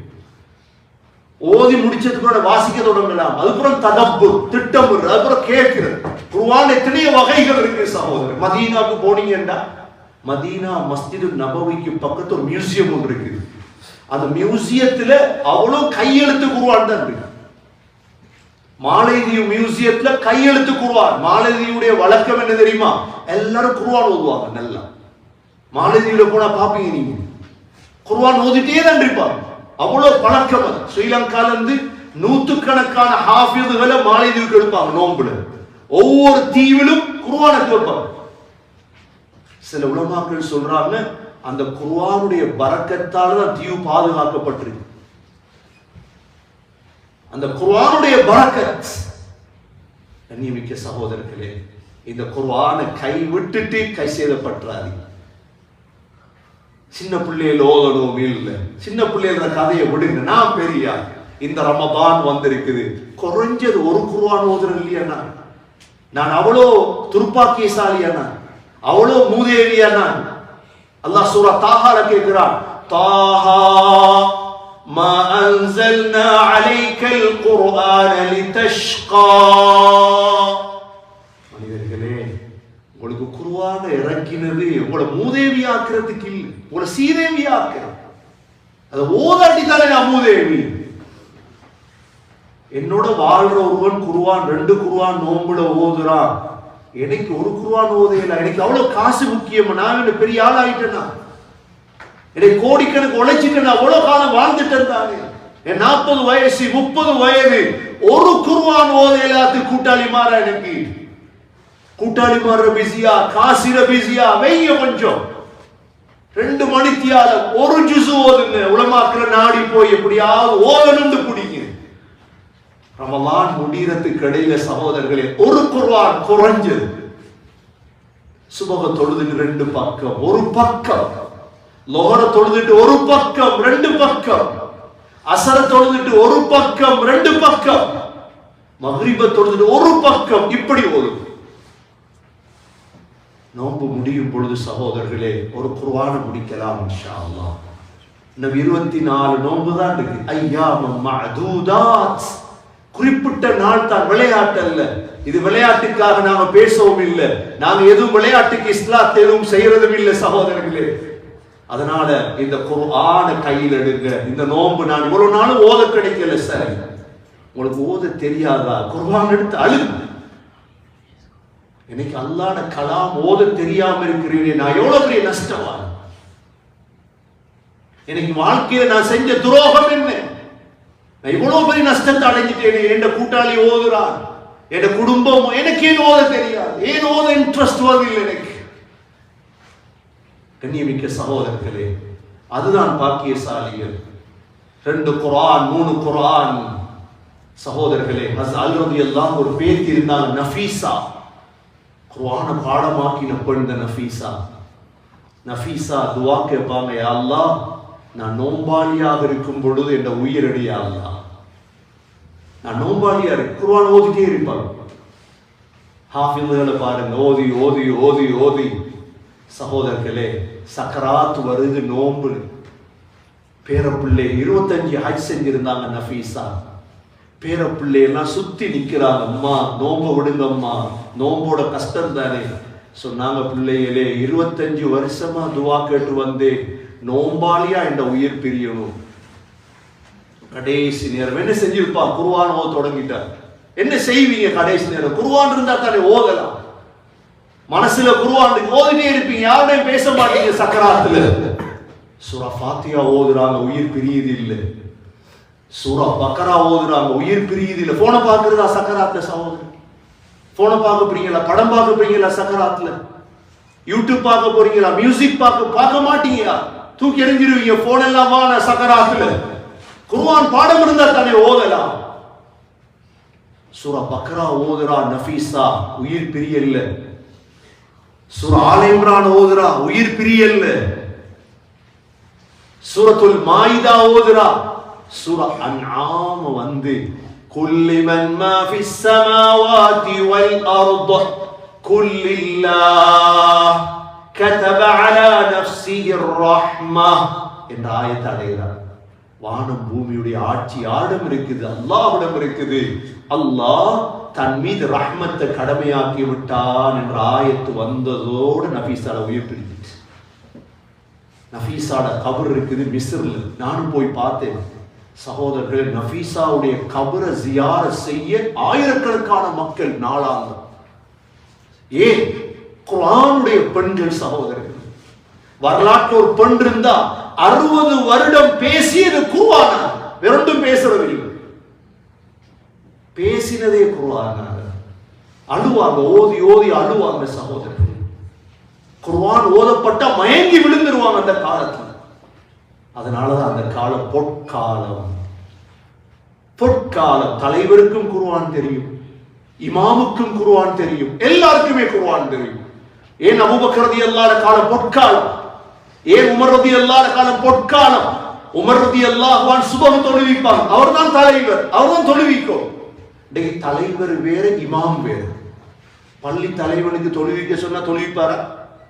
ஓதி முடிச்சதுக்கு வாசிக்க தொடங்கலாம். அதுக்கப்புறம் ததப்புர், திட்டமிடுறது, அதுக்கப்புறம் கேட்கிறது. குர்ஆன் எத்தனையோ வகைகள் இருக்கு சகோதரர். மதீனாவுக்கு போனீங்கன்னா, மதீனா மஸ்ஜிது நபவிக்கு பக்கத்து ஒரு மியூசியம் ஒன்று இருக்குது. அந்த மியூசியத்துல அவ்வளவு கையெழுத்து குர்ஆன் தான் இருக்கு. மாலைதீவு மியூசியத்துல கையெழுத்து குர்ஆன். மாலைதீவுடைய வழக்கம் என்ன தெரியுமா? எல்லாரும் குர்ஆன் ஓதுவாங்க. நல்லா மாலைதீவுல போனா பாப்பீங்க, நீங்க குர்ஆன் ஓதிட்டே தான் இருப்பாங்க. அவ்வளவு பழக்கம். ஸ்ரீலங்கால இருந்து நூற்றுக்கணக்கான ஹாஃபிதுகளை மாலைதீவுக்கு எடுப்பாங்க நோம்புல. ஒவ்வொரு தீவிலும் குர்ஆனுக்கு வைப்பாங்க. சில உலமாக்கள் சொல்றாங்க, அந்த குர்ஆனுடைய பரக்கத்தால தான் தீவு பாதுகாக்கப்பட்டிருக்கு. அந்த குர்ஆனுடைய பரக்கத். கண்ணியமிக்க சகோதரர்களே, இந்த குர்ஆனை கை விட்டுட்டு கை சேதப்பட்டாதீங்க. சின்ன பிள்ளைகள் ஓதணும் இல்லை, சின்ன பிள்ளைகள கதையை விடுங்க. நான் பெரியா, இந்த ரமதான் வந்திருக்குது, குறைஞ்சது ஒரு குர்ஆன் ஓதுறேன் இல்லையா? நான் அவ்வளோ துர்ப்பாக்கியசாலியா? அவ்வளோ மூதேவியா? அல்லாஹ் சூரா தாஹால கேட்கிறான், தாஹா மா அன்ஸல்னா அலைக்கல் குர்ஆன லிதஷ்கா. மனிதர்களே, உங்களுக்கு குர்ஆனை இறக்கினது உங்களை மூதேவியாக்குறதுக்கு இல்லை, உங்களை சீதேவியாக்குறது. அதை ஓதாட்டி தானே நான் மூதேவி. என்னோட வாழ்ற ஒருவன் குர்ஆன் 2 குர்ஆன் நோம்புல ஓதுறான், எனக்கு ஒரு குர்ஆன் ஓதையில. எனக்கு அவ்வளவு காசு முக்கியம். நான் பெரிய ஆள் ஆயிட்டேன்னா, எனக்கு கோடிக்கணக்கு உழைச்சிட்டேன், அவ்வளவு காலம் வாழ்ந்துட்டேன் தானே. 40 வயசு 30 வயது ஒரு குர்ஆன் ஓதையிலாத்து கூட்டாளி மாற. எனக்கு கூட்டாளி மாற பிஸியா, காசிர பிஸியா? வெய்ய கொஞ்சம் 2 மணித்தியாலம் ஒரு ஜுசு ஓதுங்க. உலமாக்கிற நாடி போய் எப்படியாவது ஓதணும்னு பிடிங்க. ரமலான் முடியறதுக்கு இடையில சகோதரர்களே, ஒரு குர்ஆன் குறைஞ்சது. சுபஹ தொழுதுட்டு 2 பக்கம், ஒரு பக்கம். லோஹர தொழுதுட்டு ஒரு பக்கம், 2 பக்கம். அசர தொழுதுட்டு ஒரு பக்கம், 2 பக்கம். மக்ரிப தொழுதுட்டு ஒரு பக்கம். இப்படி ஓதும். நோன்பு முடியும் பொழுது சகோதரர்களே, ஒரு குர்ஆனை முடிக்கலாம் இன்ஷா அல்லாஹ். இன்னும் 24 நோன்பு தான் இருக்கு. ஐயாமம் மஅதூதாத், குறிப்பிட்ட நாள் தான். விளையாட்டு அல்ல இது. விளையாட்டுக்காக நாம பேசவும் இல்லை. நாங்க எதுவும் விளையாட்டுக்கு இஸ்லாத்தை எதுவும் செய்யறதும் இல்லை சகோதரர்களே. அதனால இந்த குர்ஆனை கையில் எடுங்க. இந்த நோன்பு நான் இவ்வளவு நாளும் ஓத கிடைக்கல. சரி, உங்களுக்கு ஓத தெரியாதா? குர்ஆன் எடுத்து அழுங்க. எனக்கு அல்லாஹ்ட கலாம் ஓத தெரியாம இருக்கிறேனே, நான் எவ்வளவு பெரிய நஷ்டவான். எனக்கு வாழ்க்கையில நான் செஞ்ச துரோகம் என்ன? நான் இவ்வளவு பெரிய நஷ்டத்தை அடைஞ்சிட்டேனே. என் கூட்டாளி ஓதுறான், என் குடும்பம், எனக்கு ஏன் ஓத தெரியாது, ஏன் ஓத இன்ட்ரெஸ்ட் வருதில்லை எனக்கு. கண்ணியமிக்க சகோதரர்களே, அதுதான் பாக்கியசாலிகள். 2 குர்ஆன் 3 குர்ஆன். சகோதரர்களே, ஹஸ்ரத் ரலியல்லாஹு ஒரு பேத்தி இருந்தாங்க, நஃபீசா. குர்ஆனை பாடமாக்கின பெண் நஃபீசா. நஃபீசா துஆ கேட்பாங்க, யா அல்லாஹ், நான் நோம்பாளியாக இருக்கும் பொழுது என்ற உயிரடி யா அல்லாஹ். நான் நோம்பாளியா குர்ஆன் ஓதிட்டே இருப்பாங்க. ஹாஃபில்களை பாருங்க, ஓதி ஓதி ஓதி ஓதி. சகோதரர்களே, சக்கராத் வருது, நோம்பு. பேரப்பிள்ளை 25 ஹஜ் செஞ்சிருந்தாங்க நஃபீசா. பேரப்பிள்ளை எல்லாம் சுத்தி நிக்கிறாங்க, அம்மா நோம்ப விடுங்க அம்மா, நோம்போட கஷ்டம் தானே. சொன்னாங்க, பிள்ளைகளே 25 வருஷமா துவா கேட்டு வந்தே, நோம்பாளியா என்ற உயிர் பிரியணும். கடைசி நேரம் என்ன செஞ்சிருப்பா? குர்ஆன் ஓத தொடங்கிட்டார். என்ன செய்வீங்க கடைசி நேரம்? குர்ஆன் இருந்தா தானே ஓதலாம். மனசுல குர்ஆன் ஓதிட்டே இருப்பீங்க, யாருடையும் பேச மாட்டீங்க. சக்கராத்துல சூரா ஃபாத்திஹா ஓதுறாங்க, உயிர் பிரியுது இல்ல. சூரா பக்கரா ஓதுறாங்க, உயிர் பிரியுது இல்ல. போனை பார்க்கறதா சக்கராத்துல? சகோதரர், போனை பார்க்க போறீங்களா? படம் பார்க்க போறீங்களா? சக்கராத்துல. யூடியூப் பார்க்க போறீங்களா? மியூசிக் பார்க்க மாட்டீங்க, தூக்கி எறிஞ்சிருவீங்க. போன் எல்லாம் வான சக்கராத்துல. குர்ஆன் பாடம் இருந்தா தானே ஓதலாம். சூரா பக்கரா ஓதுறா நஃபீசா, உயிர் பிரியல்ல. சூரா ஆல இம்ரான் ஓதுறா, உயிர் பிரியல்ல. சூரத்துல் மாயிதா ஓதுறா. சூரா அன்ஆம் வந்து குல்லிமன் மா ஃபிஸ் ஸமாவாதி வல் அர்ض குல்லில்லாஹ் கதப அலா நஃப்ஸிஹி الرحمة என்ற ஆயத்தை அடைகிறார். வானம் பூமியுடைய ஆட்சி யாரிடம் இருக்குது? அல்லாஹ்விடம் இருக்குது. அல்லாஹ் தன் மீது ரஹ்மத்தை கடமையாக்கி விட்டான் என்ற ஆயத்து வந்ததோடு நஃபீசால உயிர் பிரிஞ்சிச்சு. நஃபீசாட கபர் இருக்குது மிஸ்ர்ல. நானும் போய் பார்த்தேன். சகோதரர்கள், நஃபீசாவுடைய கபரை ஜியாரத் செய்ய ஆயிரக்கணக்கான மக்கள் நாளாங்க. ஏன்? குர்ஆனுடைய பெண்கள். சகோதரர்கள், வரலாற்று ஒரு பெண் இருந்தா 60 வருடம் பேசியது குர்ஆன். வேறொன்றும் பேசுறது இல்லை, பேசினதே குர்ஆன். அழுவாங்க, ஓதி ஓதி அழுவாங்க. சகோதரர்கள், குர்ஆன் ஓதப்பட்ட மயங்கி விழுந்துருவாங்க அந்த காலத்துல. அதனாலதான் அந்த காலம் பொற்காலம். பொற்காலம். தலைவருக்கும் குர்ஆன் தெரியும், இமாமுக்கும் குர்ஆன் தெரியும், எல்லாருக்குமே குர்ஆன் தெரியும். ஏன் அபூபக்கர் ரலியல்லாஹு காலம் பொற்காலம்? ஏன் உமர் ரலியல்லாஹு காலம் பொற்காலம்? உமர் ரலியல்லாஹு அன்ஹு சுபஹ் தொழுவிப்பாங்க, அவர்தான் தலைவர், அவர்தான் தொழுவிக்கும். தலைவர் வேற, இமாம் வேற. பள்ளி தலைவனுக்கு தொழுவிக்க சொன்னா தொழுவிப்பாரா?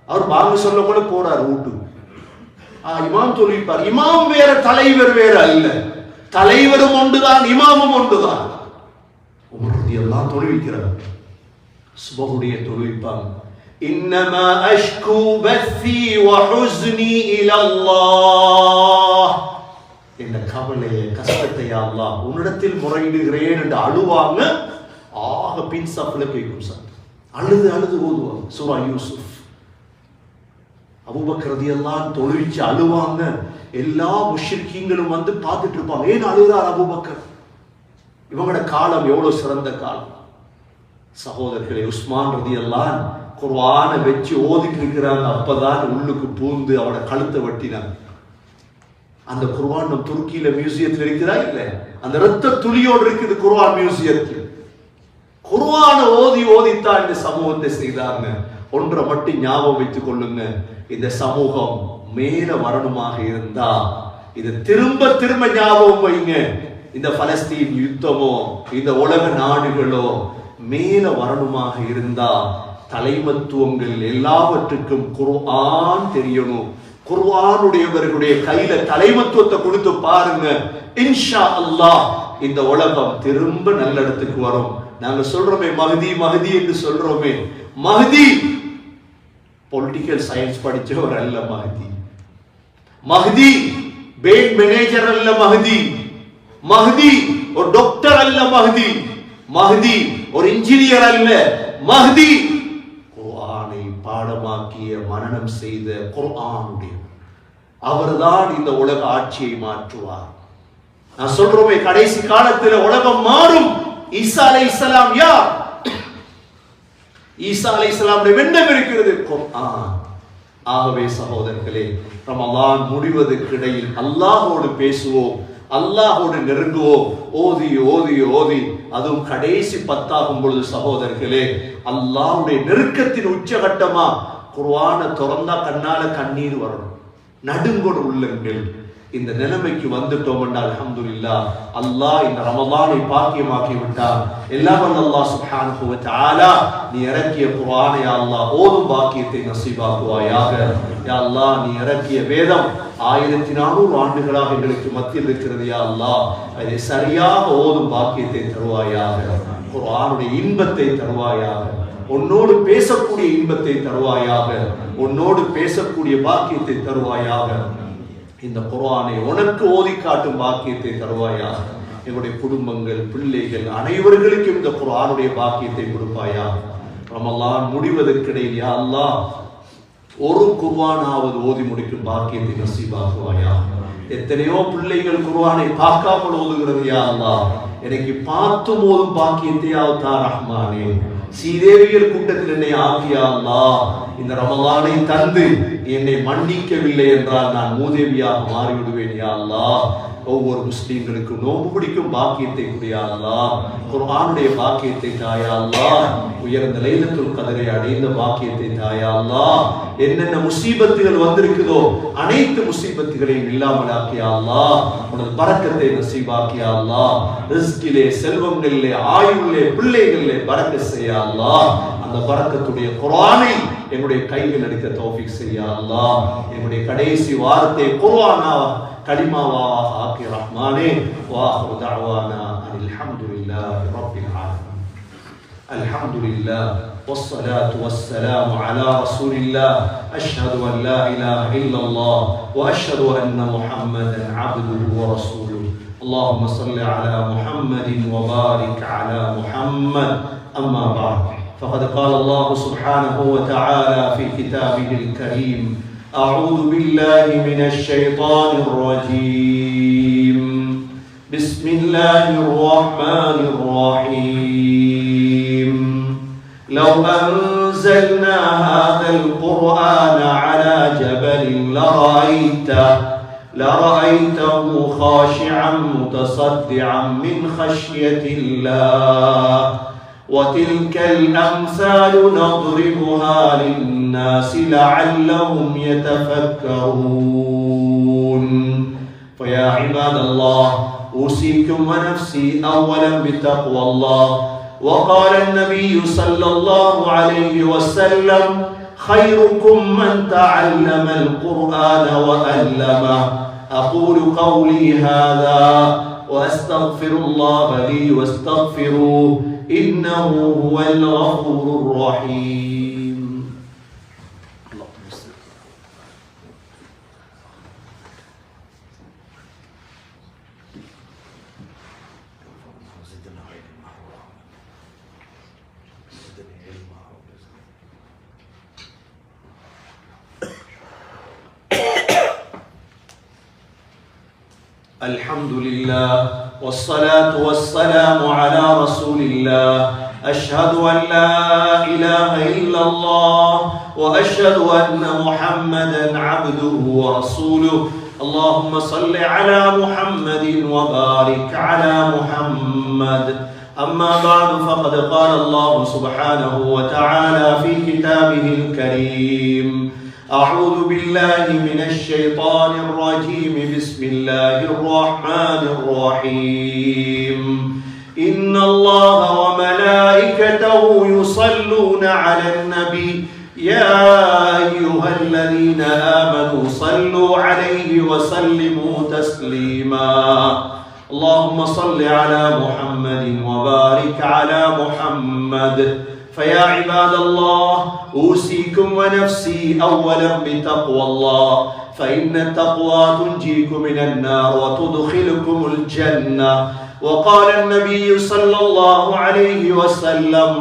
அவர் பாங்க சொல்ல கூட போறாரு வீட்டுக்கு. இமாம் தொழுவிப்பார். இமாம் வேற, தலைவர் வேற அல்ல. தலைவரும் ஒன்றுதான், இமாமும் ஒன்றுதான். உமர் ரலியல்லாஹு தொழுவிக்கிறார், சுபஹுடைய தொழுவிப்பாங்க. இன்னமா அஷ்கு பஸ்ஸி வ ஹுஸ்னி இலல்லாஹ், இந்த கவலையை கஷ்டத்தை அல்லாஹ் உன்னிடத்தில் முறையிடுகிறேன் என்று அழுவாங்க. ஆக பின் சப்ல கேட்கும் சார், அழுது அழுது ஓதுவாங்க சூரா யூசுப். அபூபக்கர் ரலியல்லாஹு தொழுவிச்சு அழுவாங்க. எல்லா முஷ்ரிக்கீங்களும் வந்து பார்த்துட்டு இருப்பாங்க, ஏன் அழுகிறார் அபூபக்கர்? இவங்களோட காலம் எவ்வளவு சிறந்த காலம். சகோதரர்களே, உஸ்மான் ரலியல்லாஹு குர்ஆனை வச்சு ஓதிட்டு இருக்கிறாங்க. அப்பதான் உள்ளுக்கு பூந்து அவட கழுத்தை வெட்டினாங்க. அந்த குர்ஆன் நம்ம துருக்கியில மியூசியத்தில் இருக்குதா? இல்ல, அந்த ரத்த துளியோடு இருக்குது குர்ஆன் மியூசியத்தில். குர்ஆனை ஓதி ஓதித்தான் இந்த சமூகத்தை செய்தாங்க. ஒன்றை மட்டும் ஞாபகம் வைத்துக் கொள்ளுங்க, இந்த சமூகம் மேல வரணுமாக இருந்தா இதை திரும்ப திரும்ப ஞாபகம் வைங்க. இந்த பலஸ்தீன் யுத்தமோ இந்த உலக நாடுகளோ மேல வரணுமாக இருந்தா தலைமத்துவங்கள் எல்லாவற்றுக்கும் குர்ஆன் தெரியணும். குர்ஆனுடையவர்களுடைய கையில தலைமத்துவத்தை கொடுத்து பாருங்க, இன்ஷா அல்லாஹ் இந்த உலகம் திரும்ப நல்ல இடத்துக்கு வரும். நாங்க சொல்றோமே மஹதி மஹதி என்று சொல்றோமே, மஹதி பொலிட்டிக்கல் சயின்ஸ் படிச்சவர் அல்ல. மஹதி மஹதி பேங்க் மேனேஜர் அல்ல. மஹதி மஹதி ஒரு டாக்டர் அல்ல. மஹதி மஹதி ஒரு இன்ஜினியர் அல்ல. மஹதி குர்ஆனை பாடமாக்கிய மனனம் செய்த குர்ஆனுடைய அவர்தான் இந்த உலக ஆட்சியை மாற்றுவார். நான் சொல்றோமே, கடைசி காலத்தில் உலகம் மாறும். ஈசா அலைஹிஸ்ஸலாம் யார்? ஈசா அலைஹிஸ்ஸலாமுடைய வெண்ணம் இருக்கிறது குர்ஆன். ஆகவே சகோதரர்களே, ரமலான் முடிவதற்கு இடையில் அல்லாஹ்வோடு பேசுவோம். அல்லாஹோடு நெருங்குவோம். ஓதி ஓதி ஓதி அதுவும் கடைசி 10 ஆகும் பொழுது சகோதரர்களே, அல்லாஹ்வுடைய நெருக்கத்தின் உச்சகட்டமா குர்ஆனை திறந்தா கண்ணால கண்ணீர் வரணும், நடுங்கொடு உள்ளங்கள். இந்த நிலைமைக்கு வந்துட்டோம் என்றால் அல்ஹம்துலில்லாஹ், அல்லாஹ் இந்த ரமலானை பாக்கியமாக்கி விட்டார். எல்லாம் அல்லாஹ் சுப்ஹானஹு வ தஆலா நீ இறக்கிய குர்ஆனை யா அல்லாஹ் ஓதும் பாக்கியத்தை நசீபாக்குவாயாக. யா அல்லாஹ் நீ இறக்கிய வேதம் 1400 ஆண்டுகளாக எங்களுக்கு மத்தியில் இருக்கிறது. யா அல்லாஹ் அதை சரியாக ஓதும் பாக்கியத்தை தருவாயாக. குர்ஆனுடைய இன்பத்தை தருவாயாக. உன்னோடு பேசக்கூடிய இன்பத்தை தருவாயாக. உன்னோடு பேசக்கூடிய பாக்கியத்தை தருவாயாக. இந்த குர்ஆனை உனக்கு ஓதி காட்டும் பாக்கியத்தை தருவாயாக. எங்களுடைய குடும்பங்கள், பிள்ளைகள் அனைவர்களுக்கும் இந்த குர்ஆனுடைய பாக்கியத்தை கொடுப்பாயா. ரமலான் முடிவதற்கிடையில் யா அல்லாஹ் ஒரு குர்ஆனாவது ஓதி முடிக்கும் பாக்கியத்தை நசீபாக்குவாயா. எத்தனையோ பிள்ளைகள் குர்ஆனை பார்க்காமல் ஓதுகிறது. யா அல்லாஹ் எனக்கு பார்த்தும் ஓதும் பாக்கியத்தையாவது தா ரஹ்மானே. சீதேவியர் கூட்டத்தில் என்னை ஆக்கியா அல்லாஹ். இந்த ரமலானை தந்து என்னை மன்னிக்கவில்லை என்றால் நான் மூதேவியாக மாறிவிடுவேன். யா அல்லாஹ் ஒவ்வொரு முஸ்லிம்களுக்கும் நோன்பு பிடிக்கும் பாக்கியத்தை குடியா அல்லாஹ். குர்ஆனுடைய பாக்கியத்தை தாயா அல்லாஹ். உயர்ந்த லைலத்துல் கத்ரை அடைந்த பாக்கியத்தை தாயா அல்லாஹ். என்னென்ன முசீபத்துகள் வந்திருக்குதோ அனைத்து முசீபத்துகளையும் இல்லாமல் ஆக்கியா அல்லாஹ். உனது பரக்கத்தை நசீபாக்கியா அல்லாஹ். ரிஸ்கிலே, செல்வங்களிலே, ஆயுளிலே, பிள்ளைகளிலே பரக்கத் செய்யா அல்லாஹ். அந்த பரக்கத்துடைய குர்ஆனை எங்களுடைய கையில் எடுக்க தௌஃபீக் செய்யா அல்லாஹ். எங்களுடைய கடைசி வார்த்தை குர்ஆனா கலிமாவா ஆக்கி ரஹ்மானே. வாஹிரு தஅவானா அனில் ஹம்துலில்லாஹி ரப்பில் ஆலமீன். அல்ஹம்துலில்லாஹ் والصلاة والسلام على رسول الله. أشهد أن لا إله إلا الله وأشهد أن محمدا عبده ورسوله. اللهم صل على محمد وبارك على محمد. أما بعد فقد قال الله سبحانه وتعالى في كتابه الكريم: أعوذ بالله من الشيطان الرجيم. بسم الله الرحمن الرحيم. لو أنزلنا هذا القرآن على جبل لرأيته خاشعا متصدعا من خشية الله. وتلك الأمثال نضربها للناس لعلهم يتفكرون. فيا عباد الله، أوصيكم ونفسي أولا بتقوى الله. وقال النبي صلى الله عليه وسلم: خيركم من تعلم القرآن وألمه. أقول قولي هذا وأستغفر الله لي واستغفروه إنه هو الغفور الرحيم. الحمد لله والصلاة والسلام على رسول الله. أشهد أن لا إله إلا الله وأشهد أن محمدا عبده ورسوله. اللهم صل على محمد وبارك على محمد. أما بعد فقد قال الله سبحانه وتعالى في كتابه الكريم: أعوذ بالله من الشيطان الرجيم. بسم الله الرحمن الرحيم. إن الله وملائكته يصلون على النبي يا أيها الذين آمنوا صلوا عليه وسلموا تسليما. اللهم صل على محمد وبارك على محمد. فيا عباد الله، أوصيكم ونفسي أولا بتقوى الله، فإن التقوى تنجيكم من النار وتدخلكم الجنة. وقال النبي صلى الله عليه وسلم: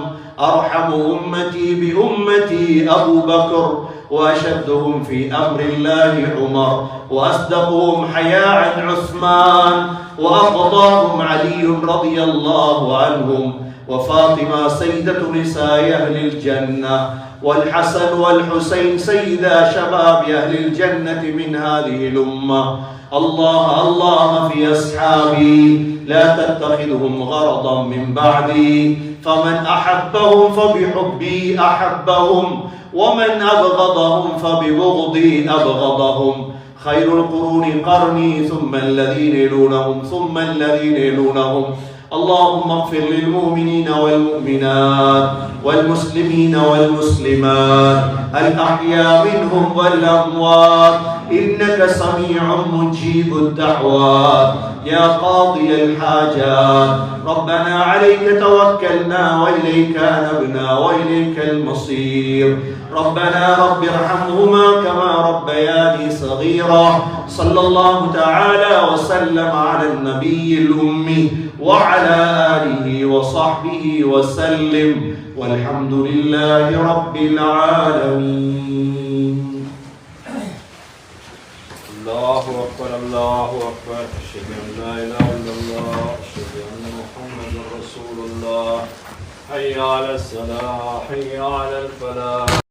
أرحم أمتي بأمتي أبو بكر، وأشدهم في أمر الله عمر، وأصدقهم حياء عثمان، وأقضاهم علي رضي الله عنهم، وفاطمة سيدة نساء أهل الجنة، والحسن والحسين سيدا شباب أهل الجنة من هذه الأمة. اللهم في أصحابي لا تتخذهم غرضا من بعدي، فمن أحبهم فبحبي أحبهم، ومن أبغضهم فببغضي أبغضهم. خير القرون قرني، ثم الذين يلونهم ثم الذين يلونهم. اللهم اغفر للمؤمنين والمؤمنات والمسلمين والمسلمات الأحياء منهم والأموات، إنك سميع مجيب الدعوات يا قاضي الحاجات. ربنا عليك توكلنا وإليك أنبنا وإليك المصير. ربنا رب ارحمهما كما ربياني صغيرا. صلى الله تعالى وسلم على النبي الأمي وعلى آله وصحبه وسلم، والحمد لله رب العالمين. الله أكبر الله أكبر، أشهد أن لا إله إلا الله، أشهد أن محمدا رسول الله. حي على الصلاة، حي على الفلاح.